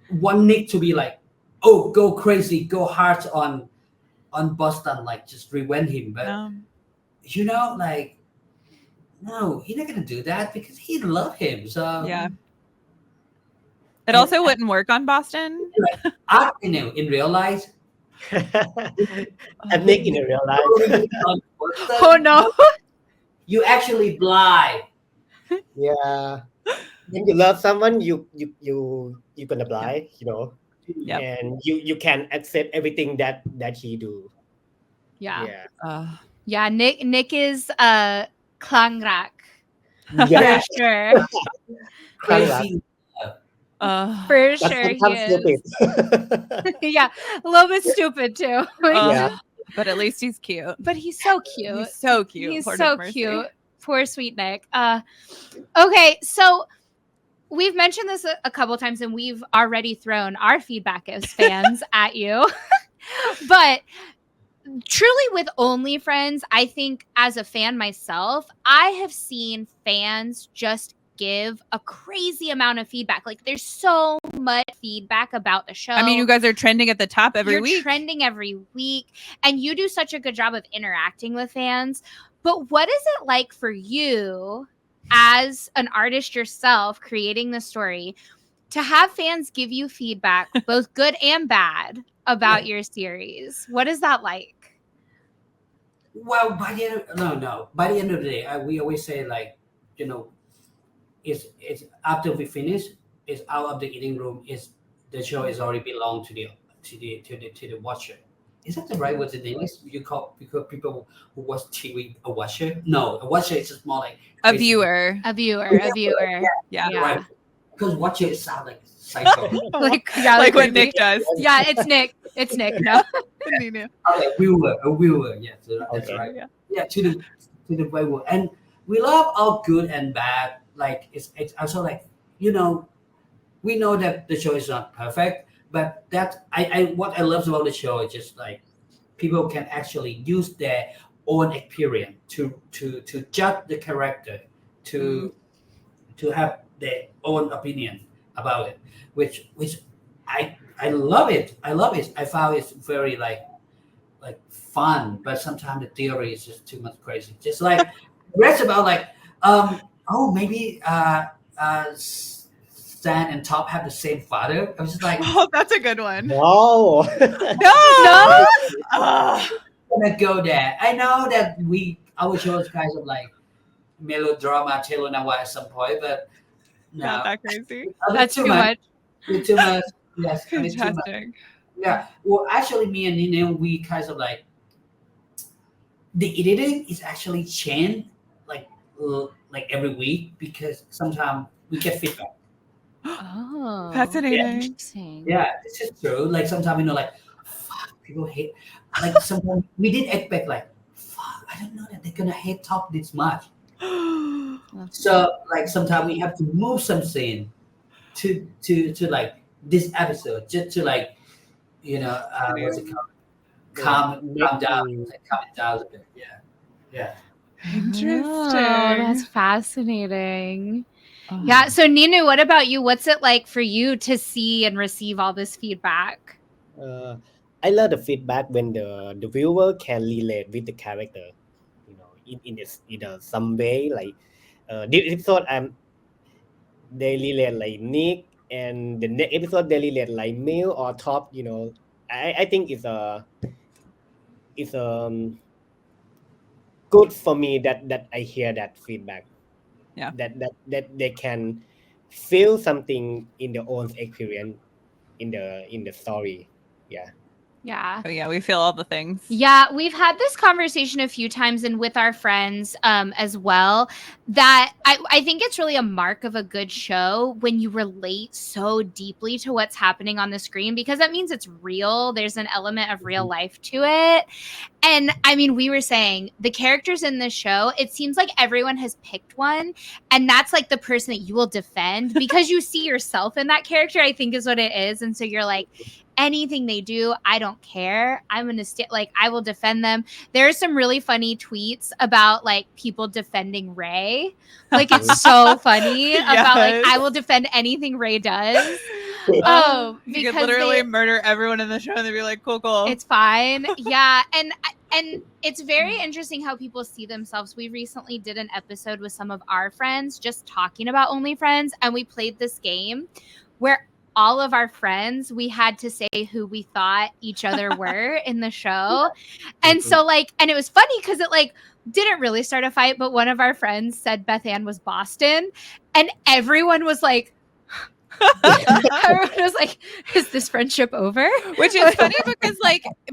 want Nick to be like, oh, go crazy, go hard on Boston, like just revenge him. But you know, like no, he's not gonna do that because he loved him. So Yeah. It also wouldn't work on Boston. in real life. I'm Nick in real life. Oh no. You actually blind. Yeah. When you love someone, you gonna lie, Yep. and you can accept everything that he do. Yeah. Yeah. Yeah. Nick is klangrak. Yeah. For sure. Crazy. For sure he Sometimes is. stupid. Yeah. A little bit stupid too. Yeah. But at least he's cute. But he's so cute. He's so cute. He's Lord so of mercy. cute. Poor sweet Nick. Okay, so we've mentioned this a couple times and we've already thrown our feedback as fans at you. But truly with Only Friends, I think as a fan myself, I have seen fans just give a crazy amount of feedback. Like there's so much feedback about the show. I mean, you guys are trending at the top every week. You're trending every week, and you do such a good job of interacting with fans. But what is it like for you as an artist yourself creating the story to have fans give you feedback, both good and bad, about your series? What is that like? Well, by the end of the day, we always say like, it's after we finish, it's out of the eating room. The show is already belong to the watcher. Is that the right word in English? You call people who watch TV a watcher? No, a watcher is just more like a viewer. A viewer. Yeah. Right. Because watcher sound like psycho. like what Nick does. Yeah, it's Nick. It's Nick. No. Okay, a viewer. Yeah, so that's right. Yeah, to the viewer, and we love all good and bad. Like it's also like we know that the show is not perfect. But that what I love about the show is just like people can actually use their own experience to judge the character, to have their own opinion about it, which I love it. I love it. I found it very like fun, but sometimes the theory is just too much crazy. Just like read about like maybe Stan and Top have the same father. I was just like, oh, that's a good one. No. No. I'm gonna go there. I know that our show is kind of like melodrama, telenovela at some point, but no, not that crazy. That's too much. Too much. Yes, fantastic. Yeah. Well, actually, me and Ninew, we kind of like the editing is actually changed like every week because sometimes we get feedback. Oh, fascinating. Interesting. Yeah, this is true. Like sometimes like, fuck, people hate. Like sometimes we didn't expect like, fuck, I don't know that they're gonna hate Top this much. So like sometimes we have to move some scene to like this episode just to like what's it called? Calm down a bit. Yeah. Interesting. Oh, that's fascinating. Yeah. So Ninew, what about you? What's it like for you to see and receive all this feedback? I love the feedback when the viewer can relate with the character, in some way. Like this episode, they relate like Nick, and the next episode they relate like Mill or Top. I think it's good for me that I hear that feedback. Yeah. That they can feel something in their own experience in the story. Yeah. Yeah. Oh yeah, we feel all the things. Yeah, we've had this conversation a few times and with our friends as well, that I think it's really a mark of a good show when you relate so deeply to what's happening on the screen, because that means it's real. There's an element of real life to it. And I mean, we were saying the characters in this show, it seems like everyone has picked one, and that's like the person that you will defend because you see yourself in that character, I think is what it is. And so you're like, anything they do, I don't care. I'm going to I will defend them. There are some really funny tweets about like people defending Ray. Like it's so funny about like, I will defend anything Ray does. You could literally murder everyone in the show and they'd be like, cool. It's fine. Yeah. And And it's very interesting how people see themselves. We recently did an episode with some of our friends just talking about OnlyFriends, and we played this game where all of our friends, we had to say who we thought each other were in the show. And so and it was funny because it didn't really start a fight, but one of our friends said Beth Ann was Boston, and everyone was like, everyone was like, is this friendship over? Which is funny because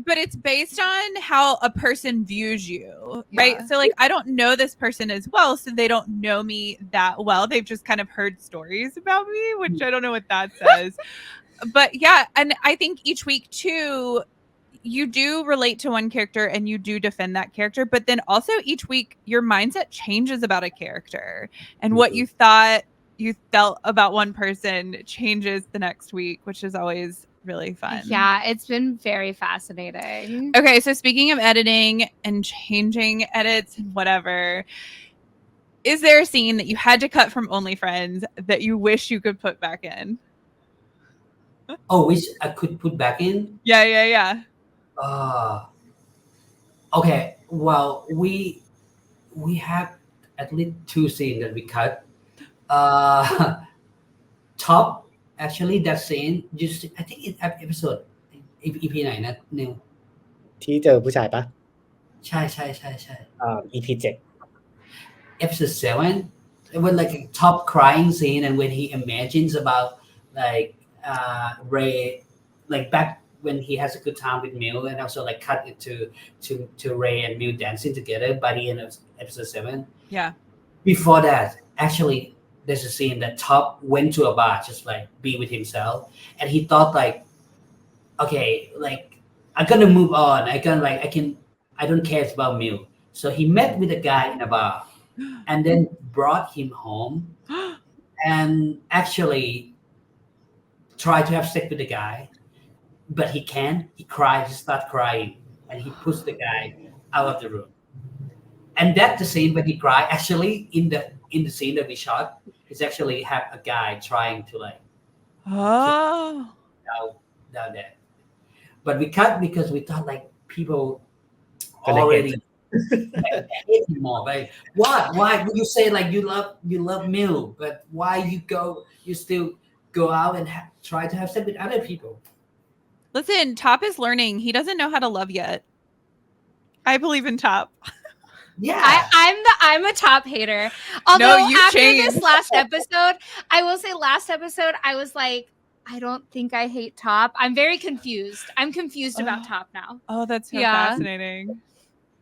but it's based on how a person views you, right? Yeah. So I don't know this person as well, so they don't know me that well. They've just kind of heard stories about me, which I don't know what that says. But yeah, and I think each week too, you do relate to one character and you do defend that character, but then also each week your mindset changes about a character, and what you thought you felt about one person changes the next week, which is always really fun. Yeah, it's been very fascinating. Okay, so speaking of editing and changing edits and whatever, is there a scene that you had to cut from OnlyFriends that you wish you could put back in? Oh, which I could put back in? Yeah. Okay, well, we have at least 2 scenes that we cut. Top, actually, that scene, I think it's episode EP ไหนนะ Ninew ที่เจอผู้ชายปะ ใช่ EP7 episode 7, it was like a top crying scene, and when he imagines about Ray, back when he has a good time with Mew, and also cut it to Ray and Mew dancing together by the end of episode 7. Yeah. Before that, actually, there's a scene that Top went to a bar just be with himself, and he thought okay, I'm gonna move on. I don't care about Mew. So he met with a guy in a bar and then brought him home and actually tried to have sex with the guy, but he can't. He starts crying, and he pushed the guy out of the room. And that's the scene when he cried. Actually, in the scene that we shot, it's actually have a guy trying to down there. But we cut because we thought people already hate him more. Why would you say you love Mew, but why you still go out and try to have sex with other people? Listen, Top is learning. He doesn't know how to love yet. I believe in Top. Yeah, I'm a Top hater. Although after changed. this last episode, I will say I was like, I don't think I hate Top. I'm very confused. I'm confused about Top now. Oh, that's so fascinating.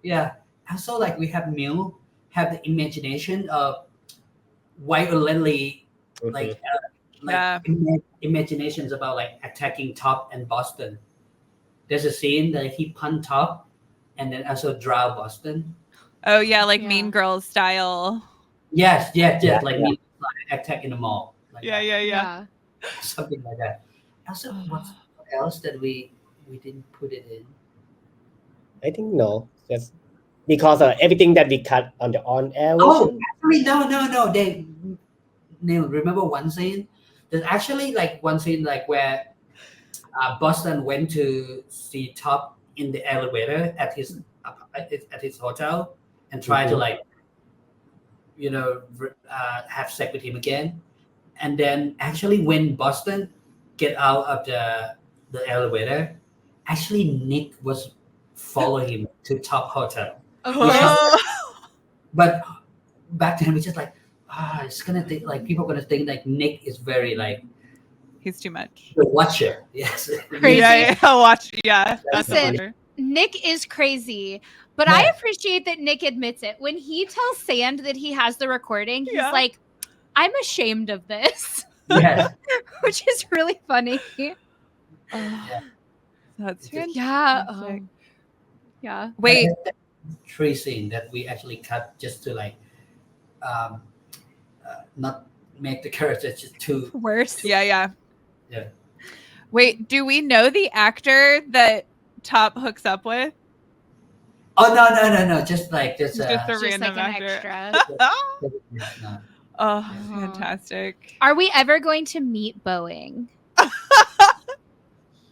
Yeah. Also, we have Mew have the imagination of violently, imaginations about attacking Top and Boston. There's a scene that he punched Top and then also drown Boston. Oh yeah, Mean Girls style. Yes. Mean attack in the mall. Yeah. Something like that. Also, what else that we didn't put it in? I think no, that's because everything that we cut on the on-air version. Actually, no. Neil, remember one scene? There's actually one scene where Boston went to see Top in the elevator at his hotel and tried to have sex with him again. And then actually when Boston get out of the elevator, actually Nick was following him to Top Hotel. But back then we just it's gonna think people are gonna think Nick is very he's too much. The watcher. Yes. Crazy. Yeah, watch. Yeah. Listen, Nick is crazy, but I appreciate that Nick admits it. When he tells Sand that he has the recording, he's like, I'm ashamed of this. Yes. Which is really funny. That's fantastic. Yeah. Wait. 3 scenes that we actually cut just to not make the character just too worse. Yeah. Wait, do we know the actor that Top hooks up with? Oh no! Just a random actor. Extra. No. Oh, fantastic! Are we ever going to meet Boeing?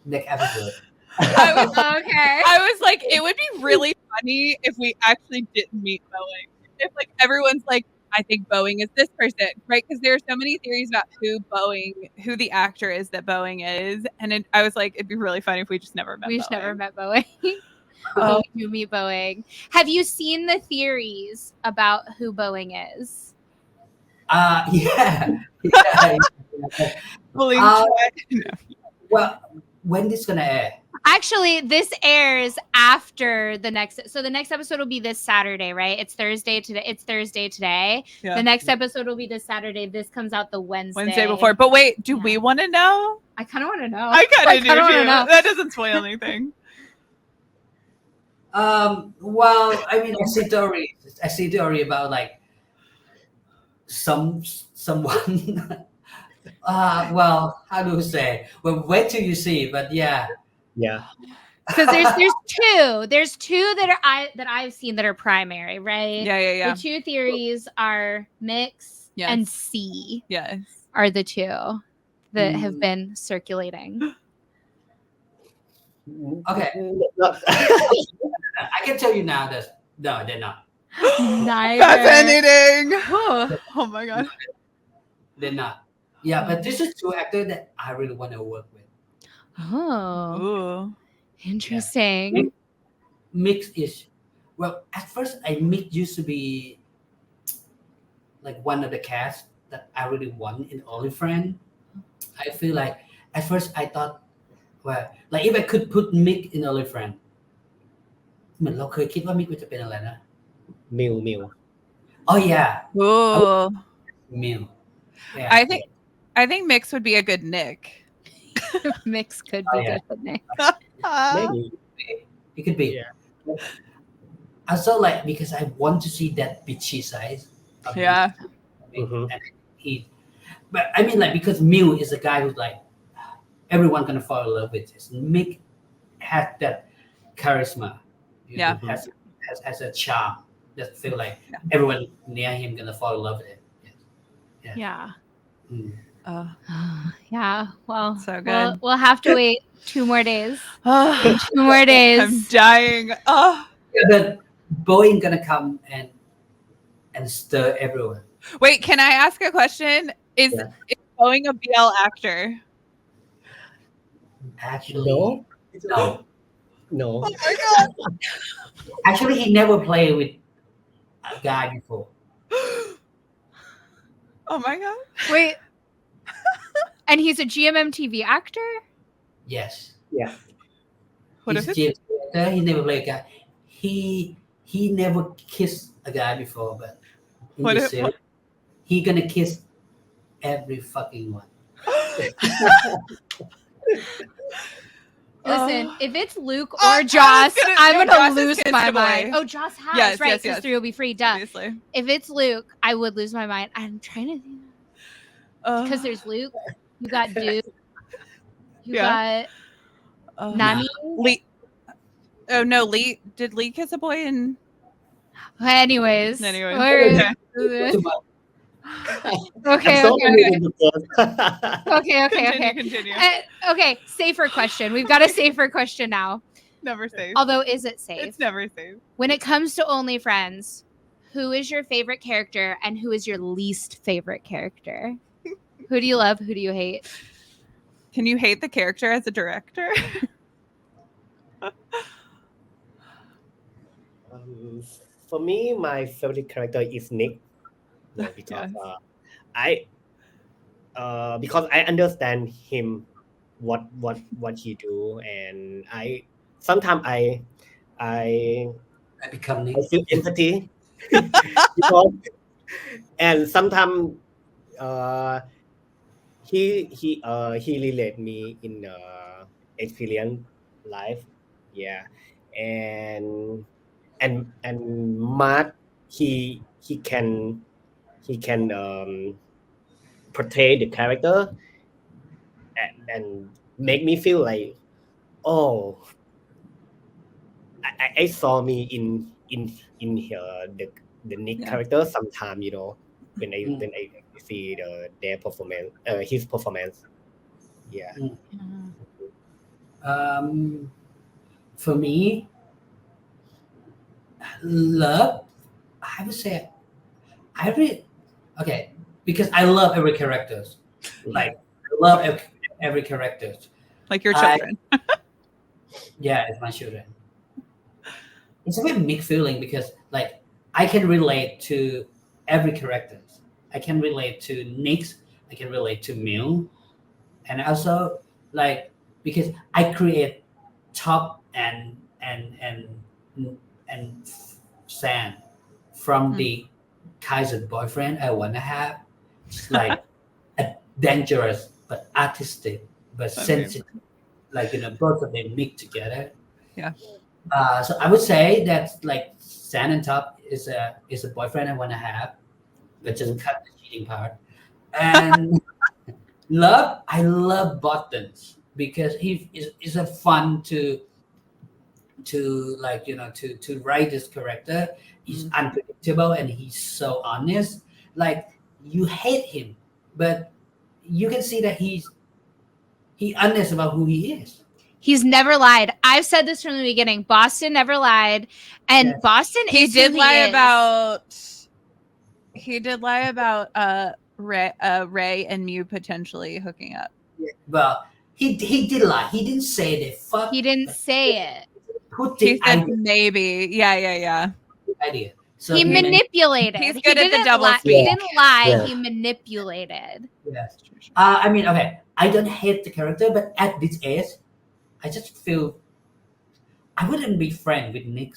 Next episode. I was like, it would be really funny if we actually didn't meet Boeing. If like everyone's like, I think Boeing is this person, right? Because there are so many theories about who the actor is that Boeing is, and I was like, it'd be really funny if we just never met. We just never met Boeing. Oh, you meet Boeing. Have you seen the theories about who Boeing is? Yeah. Well, when this gonna air? Actually, this airs after the next. So the next episode will be this Saturday, right? It's Thursday today. Yeah. The next episode will be this Saturday. This comes out the Wednesday before. But wait, do we want to know? I kind of want to know. I kind of do too. That doesn't spoil anything. Well, I mean, I see theory about like someone. Well, how do you say? Well, wait till you see. But yeah. Because there's two that I've seen that are primary, right? Yeah. The two theories are Mix and C. Yes, are the two that have been circulating. Okay. I can tell you now that no, they're not. Neither. Fascinating. Oh my god. They're not. Yeah, but this is two actors that I really want to work with. Oh. Ooh. Interesting. Yeah. Mix is, well, at first Mix used to be like one of the cast that I really want in Only Friend. I feel like at first I thought, well, like if I could put Mix in Only Friend, เหมือนเราเคยคิดว่ามิกจะเป็นอะไรนะ มิว Oh yeah. Ooh. Mill. Yeah. I think Mix would be a good Nick. Mix could be good with Nick. Maybe it could be. Yeah. Also, like, because I want to see that bitchy side. Yeah. And but I mean, like, because Mill is a guy who's like, everyone gonna fall in love with this. Mick has that charisma. Yeah. Has a charm that feel like everyone near him gonna fall in love with it. Yeah. Mm. Yeah. Well, so good. We'll have to wait 2 more days. 2 more days. I'm dying. Oh. Yeah, but Boeing gonna come and stir everyone. Wait, can I ask a question? Is Boeing a BL actor? Actually, no. Oh my god. Actually, he never played with a guy before. Oh my god. Wait. And he's a GMMTV actor? Yes. Yeah. What he's a actor. He never played a guy. He never kissed a guy before, but in this series, he gonna kiss every fucking one. Listen, if it's Luke or Joss, I'm gonna lose my mind. Oh, Joss has, right? Yes. 3 will be free, duh. Obviously. If it's Luke, I would lose my mind. I'm trying to think. Because there's Luke, you got Duke, you got Nami. Lee. Oh no, Lee. Did Lee kiss a boy in? Anyways. Okay. Continue. Okay, safer question. We've got a safer question now. Never safe. Although, is it safe? It's never safe. When it comes to Only Friends, who is your favorite character and who is your least favorite character? Who do you love? Who do you hate? Can you hate the character as a director? For me, my favorite character is Nick. Because because I understand him, what he do, and sometimes I become Nick. I feel empathy. Because, and sometimes he relate me in experience life, and Mark he can portray the character and make me feel like, oh, I saw me in the Nick character sometime, when I see their performance, his performance. For me, love, I would say I really okay because I love every character. Like I love every character. Like your children. Yeah, it's my children. It's a very mixed feeling because like I can relate to every character. I can relate to Nix. I can relate to Mew, and also like because I create Top and Sam from the Kaiser boyfriend I wanna have. It's like a dangerous but artistic but sensitive. Like both of them mixed together. Yeah. So I would say that like Sam and Top is a boyfriend I wanna have, but just cut the cheating part. And love, I love Buttons because he is a fun to like to write this character. He's unpredictable and he's so honest. Like you hate him, but you can see that he honest about who he is. He's never lied. I've said this from the beginning. Boston never lied, and Yes. Boston He is did who lie is. about. He did lie about Ray and Mew potentially hooking up. Well, he did lie. He didn't say that. Fuck. He didn't say it. Put He the said idea. yeah. idea. So He manipulated. He's He good at the didn't double lie. speak. He didn't lie. Yeah. He manipulated. Yes. I mean, okay. I don't hate the character, but at this age, I just feel I wouldn't be friend with Nick.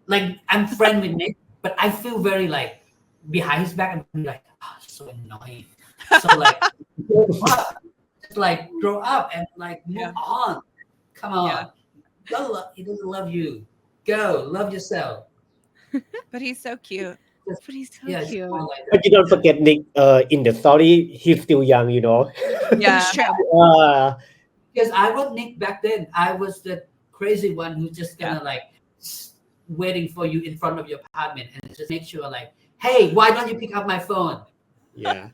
Like I'm friend with Nick, but I feel very like behind his back. I'm like, oh, so annoying. So like, just like grow up and like move on. Come on. Yeah. He doesn't love you. Go love yourself. But he's so cute. But he's so Yeah, it's cute. more like But you don't forget Nick. In the story, he's still young. Yeah. It's true. because I was Nick back then. I was the crazy one who just gonna like waiting for you in front of your apartment and just make sure like, hey, why don't you pick up my phone? Yeah.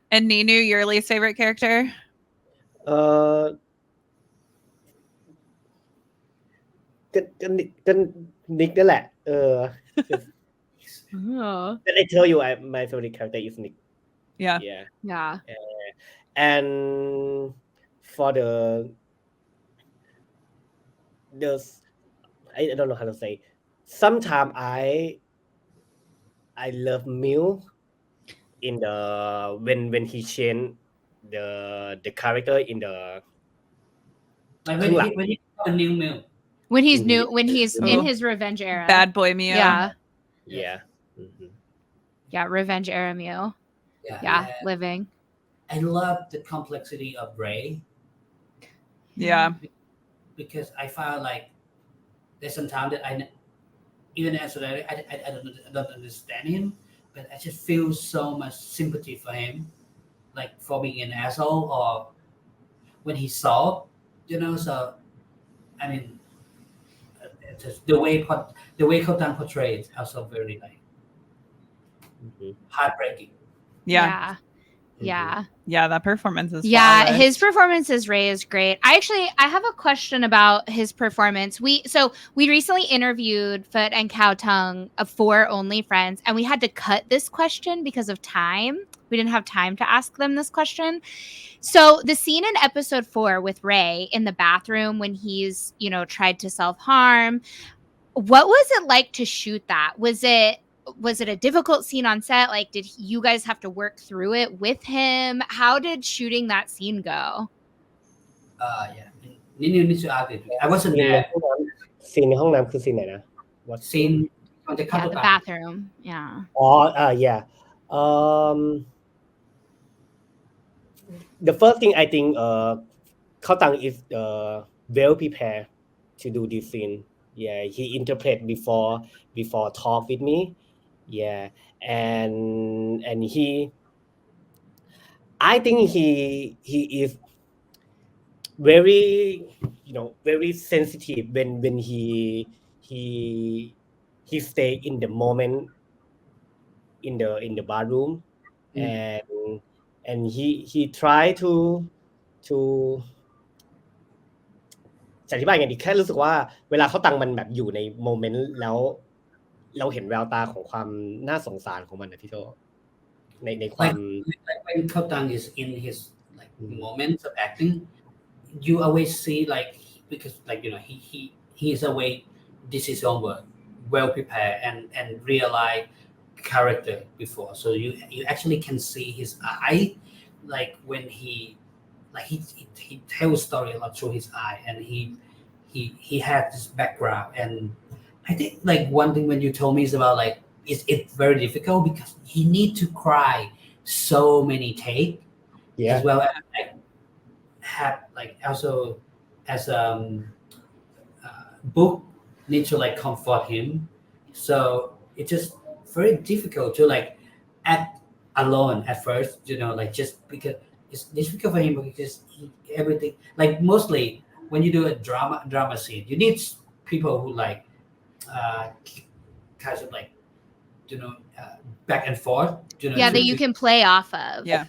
And Ninew, your least favorite character? ก็นิกนั่นแหละBut I tell you my favorite character is Nick. Yeah. And for the I don't know how to say. Sometimes I love Mew in the when he changed the character in the Like when you have a new meal. When he's new, when he's in his revenge era. Bad boy Mew. Yeah. Yeah, revenge era Mew. Yeah, living. I love the complexity of Ray. Yeah. Because I found like there's some time that even as I don't understand him, but I just feel so much sympathy for him, like for being an asshole or when he saw, So I mean, just the way Kotan portrays also very like heartbreaking. Yeah. Yeah, that performance is flawless. His performance as Ray is great. I have a question about his performance. We recently interviewed Foot and Cow Tongue of 4 Only Friends, and we had to cut this question because of time. We didn't have time to ask them this question. So the scene in episode 4 with Ray in the bathroom when he's, tried to self-harm, what was it like to shoot that? Was it a difficult scene on set? Like, did you guys have to work through it with him? How did shooting that scene go? Yeah. Ninew needs to ask it. I wasn't there. ซีนในห้องน้ำคือซีนไหนนะ What scene on the the bathroom. Yeah. Yeah. The first thing I think Khao Tang is well prepared to do this scene. Yeah, he interpret before talk with me. Yeah, and I think he is very very sensitive when he stay in the moment in the bathroom and he try to จะอธิบายไงดีแค่รู้สึกว่าเวลาเขาตังมันแบบอยู่ในโมเมนต์แล้วเราเห็นแววตาของความน่าสงสารของมันนะพี่โจในความ like when Kaptang is in his like moments of acting, you always see like because like he is away. This is homework, well prepared and realize character before. So you actually can see his eye, like when he tells story a lot through his eye, and he had this background. And I think like one thing when you told me is about like it's very difficult because he need to cry so many take as well as like have like also as book need to like comfort him. So it's just very difficult to like act alone at first, like just because it's difficult for him because everything like mostly when you do a drama scene, you need people who like kind of like back and forth. That you can play off of. Yeah,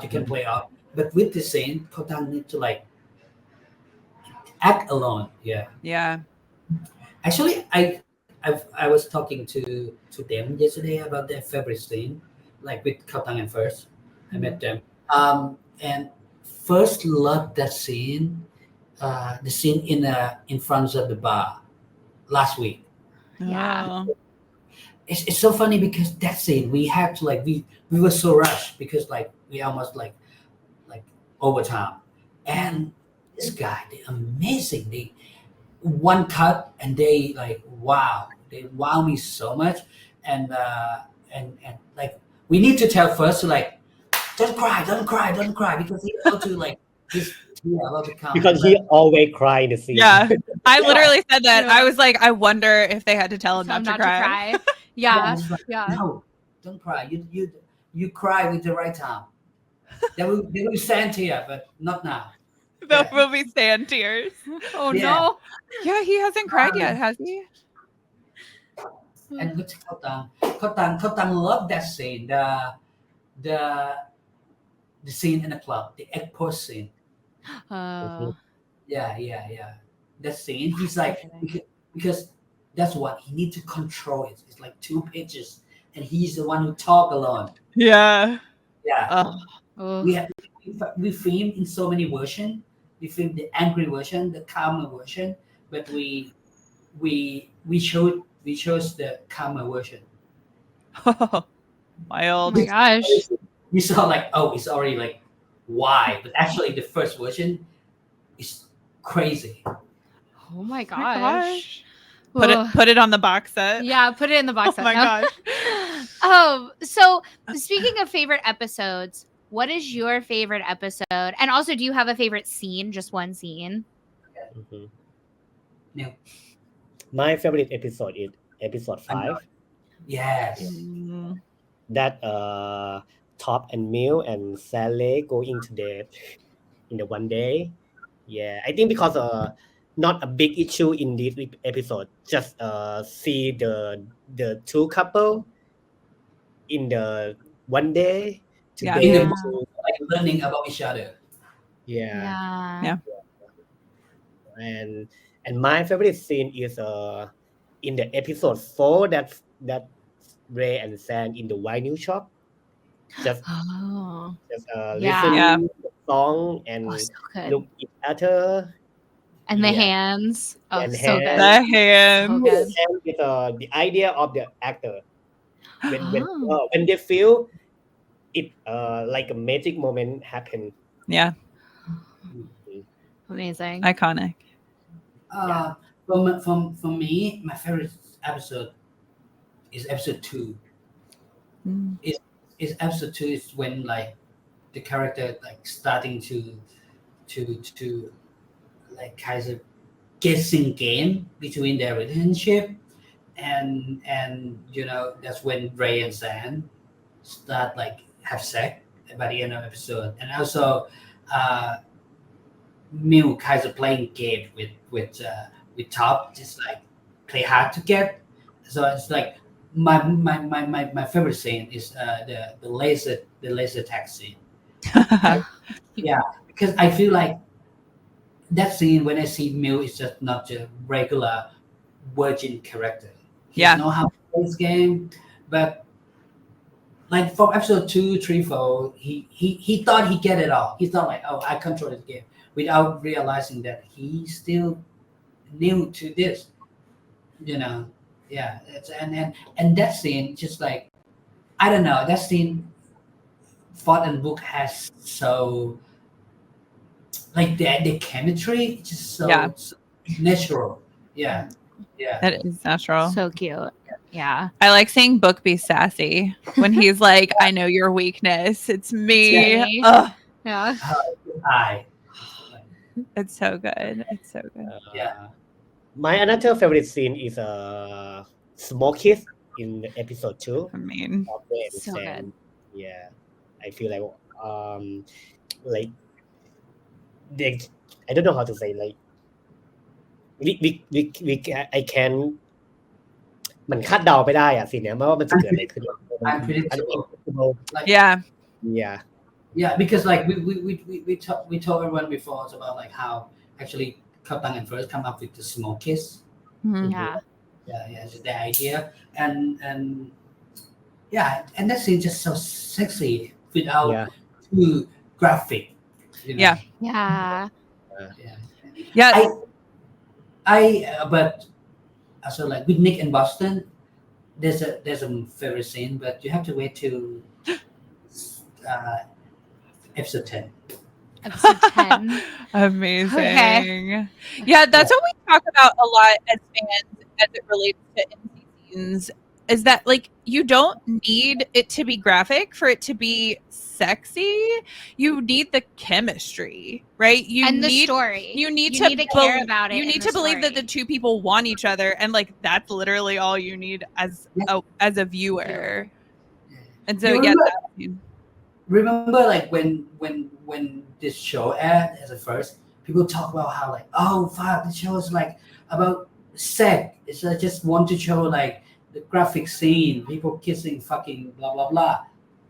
you can play off. But with the scene, Kotan need to like act alone. Yeah. Actually, I was talking to them yesterday about their favorite scene, like with Kaptang and First. I met them. And First loved that scene, the scene in front of the bar last week. Yeah. It's so funny because that scene we had to like we were so rushed because like we almost like overtime. And this guy, they amazing. They one cut and they like they wow me so much. And like we need to tell First to like don't cry because he about to like his about to come because he always cry in the scene. Yeah, I literally said that. I was like, I wonder if they had to tell him not to cry. Yeah. No, don't cry. You cry with the right time. They will sand here, but not now. There will be sand tears. Oh no. Yeah, he hasn't cried yet, has he? And with Kaptang loved that scene. The scene in the club, the airport scene. Yeah. That scene, he's like because that's what he needs to control it. It's like 2 pages, and he's the one who talk alone. Yeah. We filmed in so many versions. We filmed the angry version, the calmer version, but we chose the calmer version. Wild. Oh my gosh. You saw like, it's already like why, but actually the first version is crazy. Oh my gosh. Put it on the box set. Yeah, put it in the box set. Oh my gosh. So speaking of favorite episodes, what is your favorite episode? And also, do you have a favorite scene? Just one scene? Yeah. My favorite episode is episode 5. Yes. That Top and Mill and Sally going to date in the one day. Yeah, I think because not a big issue in this episode. Just see the two couple in the one day today, like learning about each other. Yeah. And my favorite scene is in the episode 4 that Ray and Sam in the vinyl shop. Just listening to the song and look at her. And the hands. Oh, and so good. The hands. So good. With the idea of the actor. When they feel it, like a magic moment happen. Yeah. Amazing. Iconic. For me, my favorite episode is episode 2. Is episode 2 is when like the character like starting to like kind of guessing game between their relationship, and that's when Ray and Sam start like have sex by the end of the episode. And also Mill kind of playing game with Top, just like play hard to get. So it's like my favorite scene is the laser tag scene. Yeah, because I feel like that scene when I see Mew is just not just regular virgin character. He Yeah. know how to play this game, but like from episode 2, 3, 4, he thought he get it all. He thought like, oh, I control the game, without realizing that he's still new to this. You know, yeah. It's, and that scene just like, I don't know, that scene, Ford and Book has so like the chemistry just so, so natural. Yeah. That is natural. So cute. Yeah. I like seeing Book be sassy when he's like, I know your weakness. It's me. Yeah. It's so good. It's so good. Yeah. My another favorite scene is small kiss in episode 2. I mean, so good. Yeah, I feel like they, I don't know how to say, like I can มันคาดเดาไม่ได้อะสิเนี่ยว่ามันจะเกิดอะไรขึ้น Unpredictable. Like, yeah, because like we told everyone before about like how actually Kaptang and first come up with the small kiss. Just the idea, and and that scene just so sexy without too graphic. You know? But also like with Nick and Boston, there's a favorite scene, but you have to wait till episode 10. Episode 10. Amazing. Okay. Yeah, that's what we talk about a lot as fans as it relates to NC scenes, is that like you don't need it to be graphic for it to be sexy. You need the chemistry, right? And the story. You need to care about it. You need to believe that the two people want each other, and like that's literally all you need as a viewer. And so remember like when this show aired as a first, people talk about how like, oh fuck, the show is like about sex. It's just want to show like the graphic scene, people kissing, fucking, blah blah blah.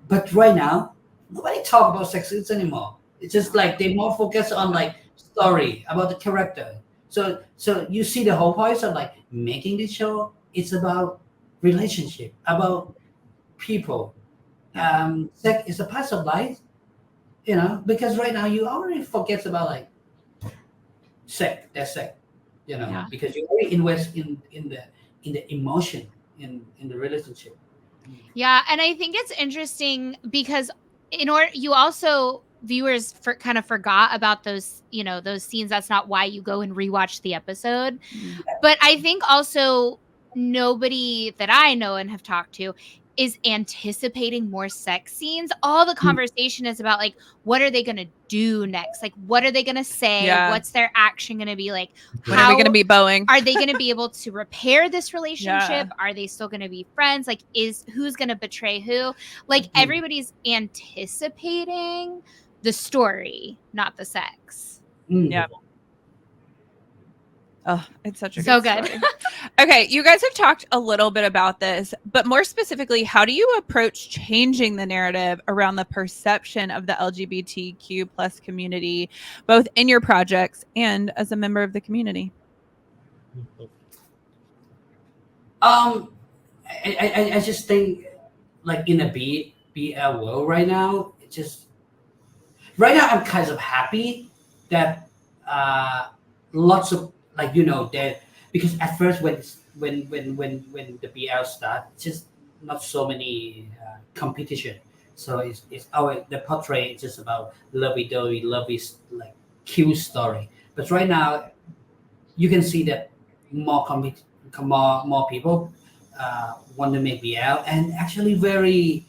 But right now, nobody talk about sex scenes anymore. It's just like they more focus on like story about the character. So you see the whole point of like making this show. It's about relationship, about people. Sex is a part of life, you know. Because right now you already forget about like sex. That's sex, you know. Because you already invest in the emotion in the relationship. Yeah, and I think it's interesting because you also viewers kind of forgot about those, you know, those scenes. That's not why you go and rewatch the episode. But I think also nobody that I know and have talked to is anticipating more sex scenes. All the conversation is about like, what are they going to do next? Like, what are they going to say? What's their action going to be like? When are they going to be Boeing? Are they going to be able to repair this relationship? Are they still going to be friends? Like, who's going to betray who? Like, everybody's anticipating the story, not the sex. Yeah. Oh, it's such a good story. Okay, you guys have talked a little bit about this, but more specifically, how do you approach changing the narrative around the perception of the LGBTQ plus community, both in your projects and as a member of the community? I just think like in a BL world right now, I'm kind of happy that lots of like, you know, that because at first when the BL start, just not so many competition. So it's the portrait is just about lovey-dovey, like cute story. But right now, you can see that more people want to make BL, and actually very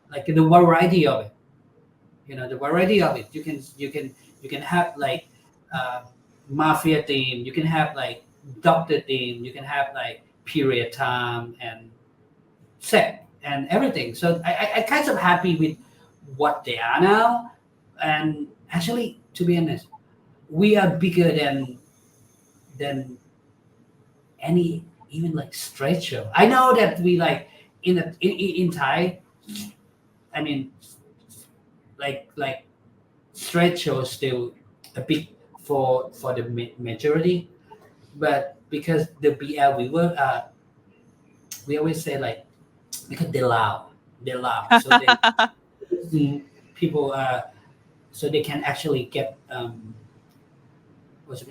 like the variety of it. You know, the variety of it. You can have like mafia theme. You can have like doctor theme. You can have like period time and sex and everything. So I kind of happy with what they are now. And actually, to be honest, we are bigger than any even like straight show. I know that we like in Thai. I mean, like straight show is still a big for the majority, but because the BL we always say like because they loud, so they people so they can actually get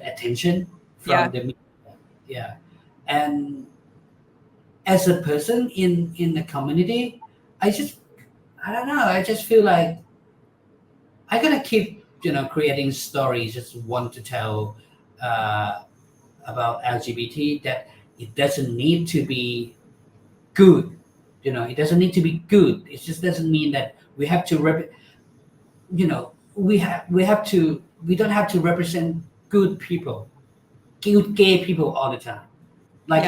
attention from the media. Yeah, and as a person in the community, I don't know, I just feel like I gotta keep creating stories, just want to tell about LGBT, that it doesn't need to be good. It doesn't need to be good. It just doesn't mean that we have to we don't have to represent good people, good gay people all the time. Like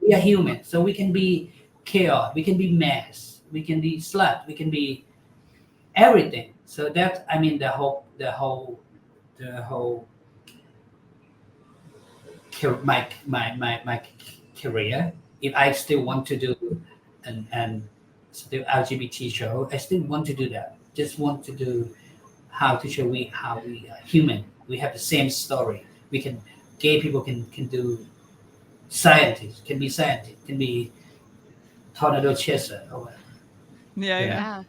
we are human, so we can be chaos, we can be mess, we can be slut, we can be everything. So that, I mean, the whole my career, if I still want to do and still LGBT show, I still want to do that. Just want to do how to show how we are human. We have the same story. We can gay people can do scientists, can be tornado chaser or whatever. Yeah.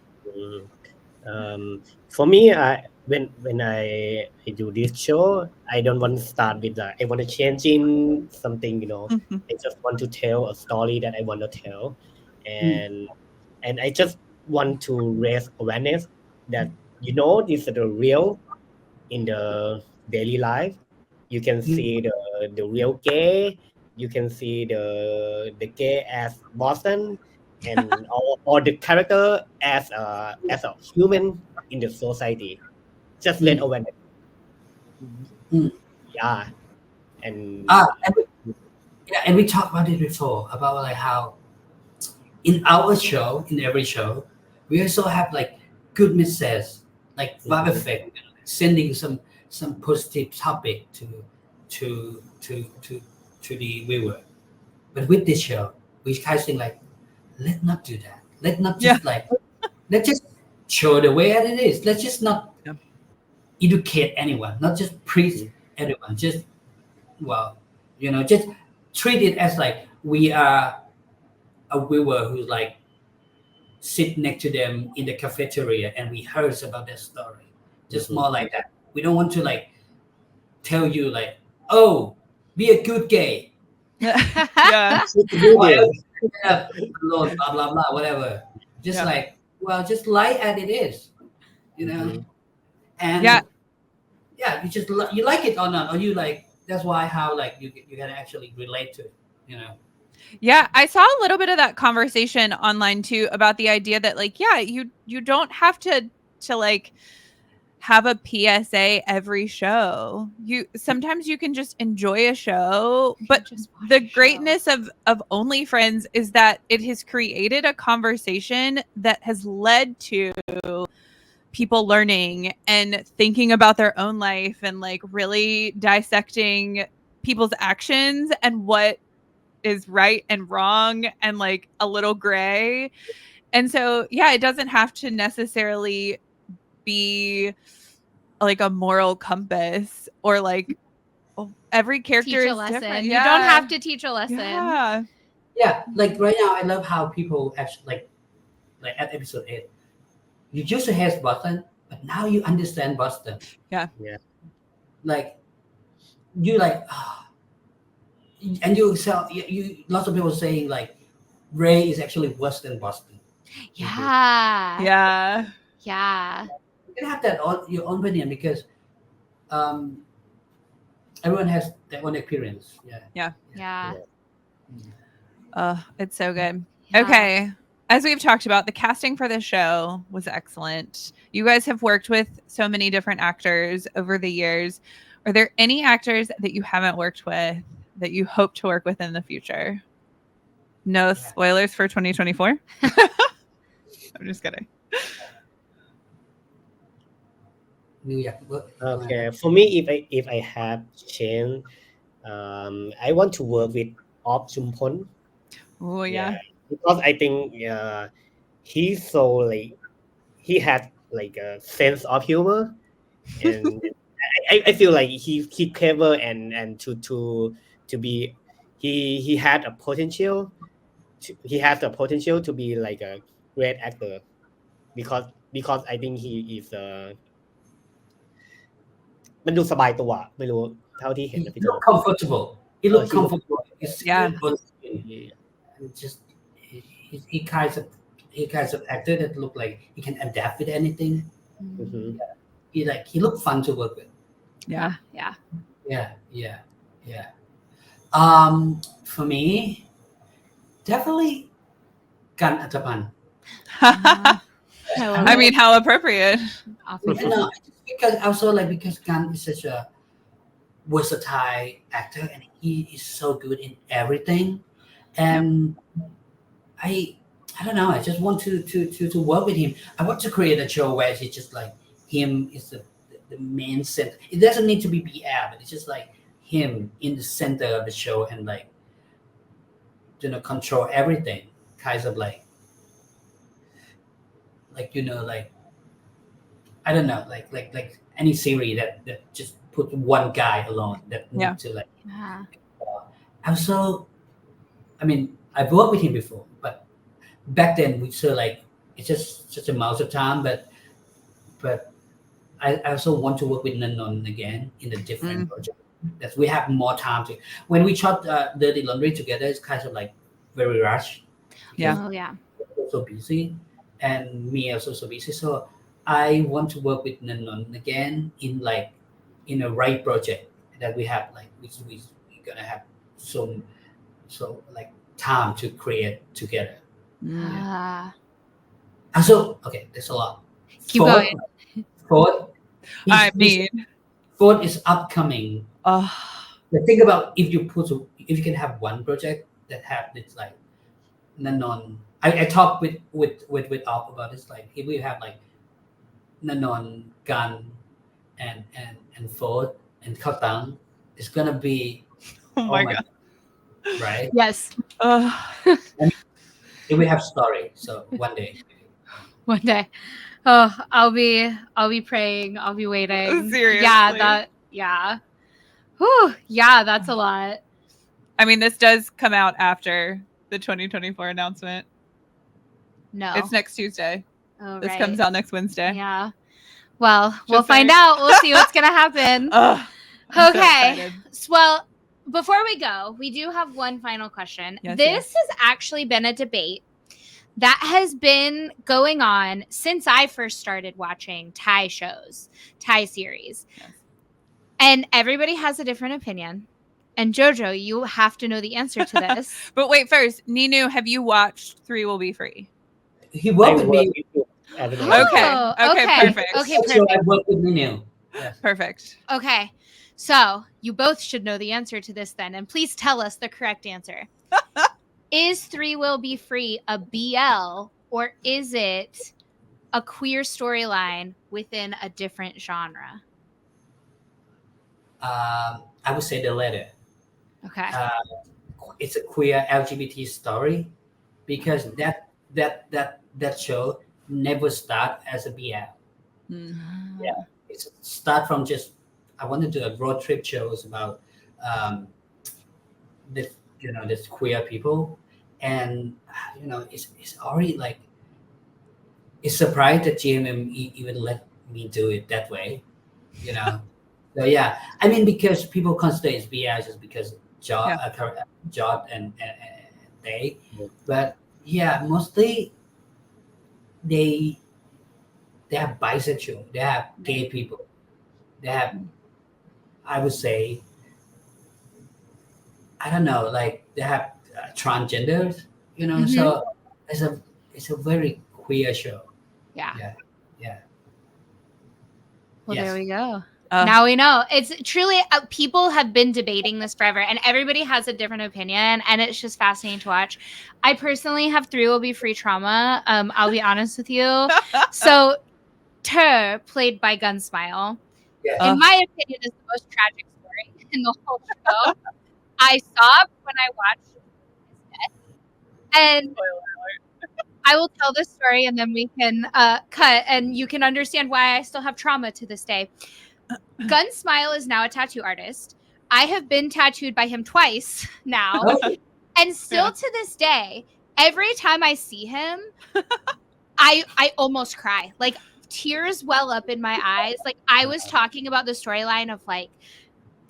For me, when I do this show, I don't want to start with I want to change in something. I just want to tell a story that I want to tell, and I just want to raise awareness that this is the real in the daily life. You can see the real gay. You can see the gay as Boston, and or the character as a human in the society. Just let awareness. Yeah, and and we talked about it before about like how in our show, in every show, we also have like good messages, like vibe effect, sending some positive topic to the viewer. But with this show, we kind of think like, let's not do that. Let's not just let's just show the way that it is. Let's just not educate anyone, not just preach anyone. Just just treat it as like we are a viewer who's like sit next to them in the cafeteria and we heard about their story. Just more like that. We don't want to like tell you like, oh, be a good gay. Blah blah blah, whatever. Just like, well, just lie as it is, and you just you like it or not, or you like. That's why how like you can actually relate to it, Yeah, I saw a little bit of that conversation online too about the idea that like, you don't have to like have a PSA every show. Sometimes you can just enjoy a show, but the greatness of OnlyFriends is that it has created a conversation that has led to people learning and thinking about their own life and like really dissecting people's actions and what is right and wrong and like a little gray. And so, it doesn't have to necessarily be like a moral compass or like every character teach a is lesson. different. You don't have to teach a lesson. Like right now I love how people actually like at episode 8 you used to hate Boston, but now you understand Boston. Like you like and you lots of people saying like Ray is actually worse than Boston. You can have that on your own opinion because everyone has their own experience. It's so good. Okay, as we've talked about, the casting for this show was excellent. You guys have worked with so many different actors over the years. Are there any actors that you haven't worked with that you hope to work with in the future? No spoilers for 2024. I'm just kidding. Okay, for me, if I have chance, I want to work with Op Chumpon. Oh yeah, because I think he's so like he had like a sense of humor, and I feel like he clever and to be he had a potential. He has the potential to be like a great actor because I think he is มันดูสบายตัวไม่รู้เท่าที่เห็น He นะพี่โจ looked comfortable. He looked he look comfortable. His Yeah. skin was just he kinds of actor that look like he can adapt with anything. อือฮึ He looked fun to work with. Yeah. Yeah. For me, definitely Gan Atapan. I mean, how appropriate. No, because also like because Gan is such a versatile actor and he is so good in everything, and I don't know. I just want to work with him. I want to create a show where it's just like him is the main center. It doesn't need to be PR, but it's just like him in the center of the show and like control everything. Kinds of like like I don't know, like any series that just put one guy alone that need to like. Also, I mean, I've worked with him before, but back then we saw like it's just such a mouse of time. But I also want to work with Nanon again in a different project. That we have more time to. When we shot Dirty Laundry together, it's kind of like very rushed. Yeah. Oh yeah. So busy, and me also so busy. So I want to work with Nanon again in a right project that we have like we're gonna have so like time to create together. Also, okay, there's a lot. Keep going. Fourth is upcoming. The thing about if you can have one project that have this like Nanon. I talked with Op about this. Like if we have like Nanon, Gun, and Ford and Katang, it's gonna be Oh my god. Right? Yes. If we have story, so one day. One day. Oh, I'll be praying. I'll be waiting. Seriously. Yeah. Whew, yeah, that's a lot. I mean, this does come out after the 2024 announcement. No. It's next Tuesday. Oh, this comes out next Wednesday. Yeah. Well, we'll find out. We'll see what's going to happen. Okay. So, well, before we go, we do have one final question. This has actually been a debate that has been going on since I first started watching Thai shows, Thai series. Yes. And everybody has a different opinion. And Jojo, you have to know the answer to this. But wait, first, Ninew, have you watched 3 Will Be Free? He worked with me. Okay, perfect. Okay, perfect. I worked with Ninew. Yes. Perfect. Okay. So, you both should know the answer to this then, and please tell us the correct answer. Is 3 Will Be Free a BL, or is it a queer storyline within a different genre? I would say the latter. Okay. It's a queer LGBT story because that show never start as a BL. Yeah, it start from just I want to do a road trip shows about this queer people, and it's already like it's surprised that GMM even let me do it that way, So yeah, I mean because people consider it's BL just because Jod and they, but yeah, mostly they have bisexual, they have gay people, they have, I would say, I don't know, like they have transgenders, So it's a very queer show. Yeah. Well, Yes. there we go. Now we know. It's truly people have been debating this forever, and everybody has a different opinion, and it's just fascinating to watch. I personally have 3 Will Be Free trauma. I'll be honest with you. So, Ter, played by Gunsmile, in my opinion, is the most tragic story in the whole show. I sobbed when I watched his death, and I will tell this story, and then we can cut, and you can understand why I still have trauma to this day. Gun Smile is now a tattoo artist. I have been tattooed by him twice now. And still to this day, every time I see him, I almost cry. Like tears well up in my eyes. Like I was talking about the storyline of like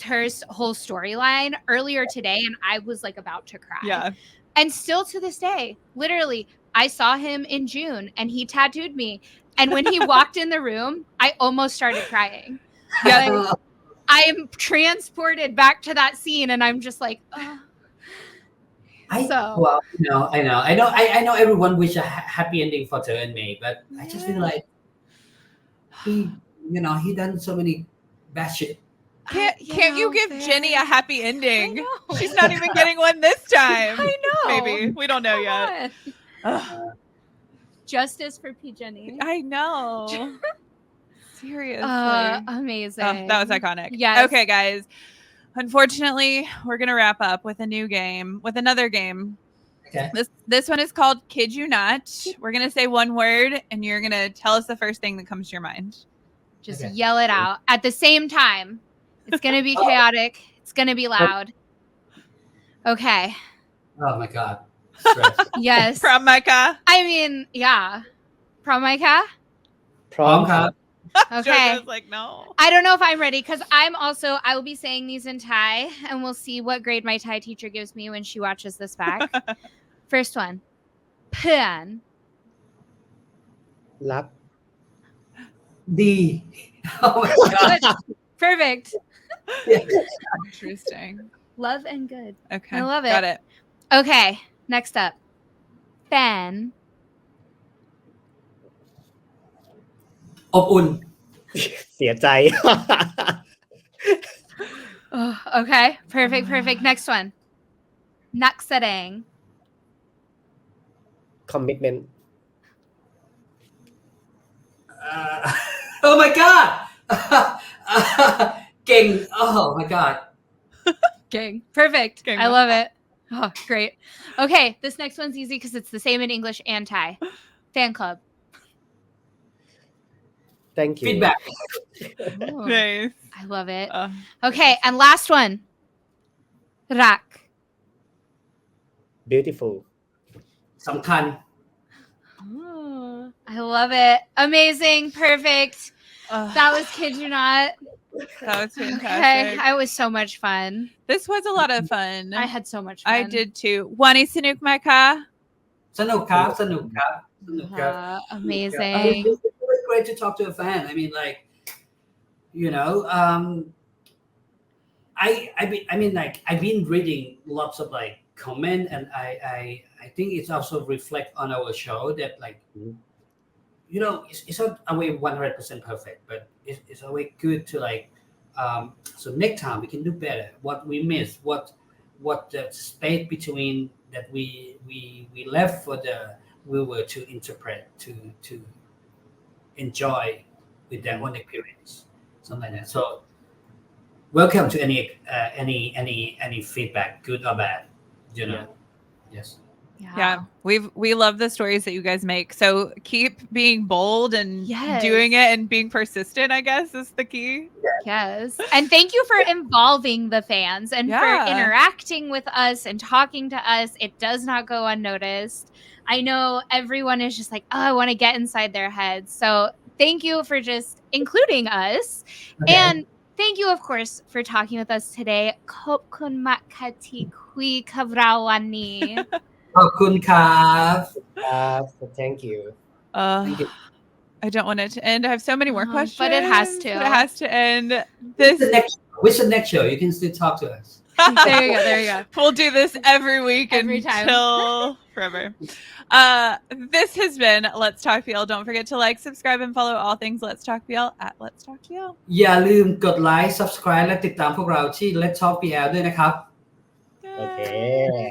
her whole storyline earlier today, and I was like about to cry. Yeah. And still to this day, literally, I saw him in June and he tattooed me. And when he walked in the room, I almost started crying. Yeah, like, I am transported back to that scene, and I'm just like, oh. Well, I know everyone wish a happy ending for Ter and May, but I just feel like he done so many bad shit. Can't you give Jenny a happy ending? She's not even getting one this time. I know. Maybe. We don't know yet. Justice for P. Jenny. I know. Seriously. Amazing. Oh, that was iconic. Yes. Okay, guys. Unfortunately, we're going to wrap up with another game. Okay. This one is called Kid You Not. We're going to say one word, and you're going to tell us the first thing that comes to your mind. Just yell it out at the same time. It's going to be chaotic. It's going to be loud. Okay. Oh my God. Yes. Prom Micah. I mean, yeah. Prom Micah? Prom Cup. Okay. Jojo's like, no. I don't know if I'm ready because I will be saying these in Thai, and we'll see what grade my Thai teacher gives me when she watches this back. First one. Pern. Lap. D. Oh my God. Perfect. Interesting. Love and good. Okay. I love it. Got it. Okay. Next up. Fan. อบอุ่น เสียใจ Oh, okay. Perfect. Next one. นักแสดง commitment Oh my God. เก่ง Oh my God. Gang. Perfect. Gang. I love it. Oh, great. Okay. This next one's easy because it's the same in English and Thai. Fan club. thank you Feedback. Oh, Nice. I love it. Okay. And last one. Rak. beautiful สำคัญ Oh, I love it. Amazing. Perfect. That was Kid You Not. That was fantastic. Okay. I was so much fun. This was a lot of fun. I had so much fun. I did too. Wani Sanuk Micah. สนุกครับสนุกครับ Amazing. It's really great to talk to a fan. I mean, like, I've been reading lots of like comment, and I think it's also reflect on our show that like, it's not always 100% perfect, but it's always good to like, so next time we can do better. What we missed, what the space between that we left for the viewer to interpret, to enjoy with their own experience, something like that. So welcome to any feedback, good or bad, Yes. Yeah. We love the stories that you guys make. So keep being bold and doing it and being persistent, I guess, is the key. Yes. And thank you for involving the fans and for interacting with us and talking to us. It does not go unnoticed. I know everyone is just like, oh, I want to get inside their heads. So thank you for just including us. Okay. And thank you, of course, for talking with us today. ขอบคุณมากค่ะที่คุยกับเราวันนี้ ขอบคุณครับ thank you I don't want it to end. I have so many more questions. But it has to. It has to end. What's the next show? You can still talk to us. There you go. We'll do this every week Every time. until forever. This has been Let's Talk BL. Don't forget to like, subscribe, and follow all things Let's Talk BL at Let's Talk BL. อย่าลืมกดไลค์ subscribe และติดตามพวกเราที่ Let's Talk BL ด้วยนะครับ okay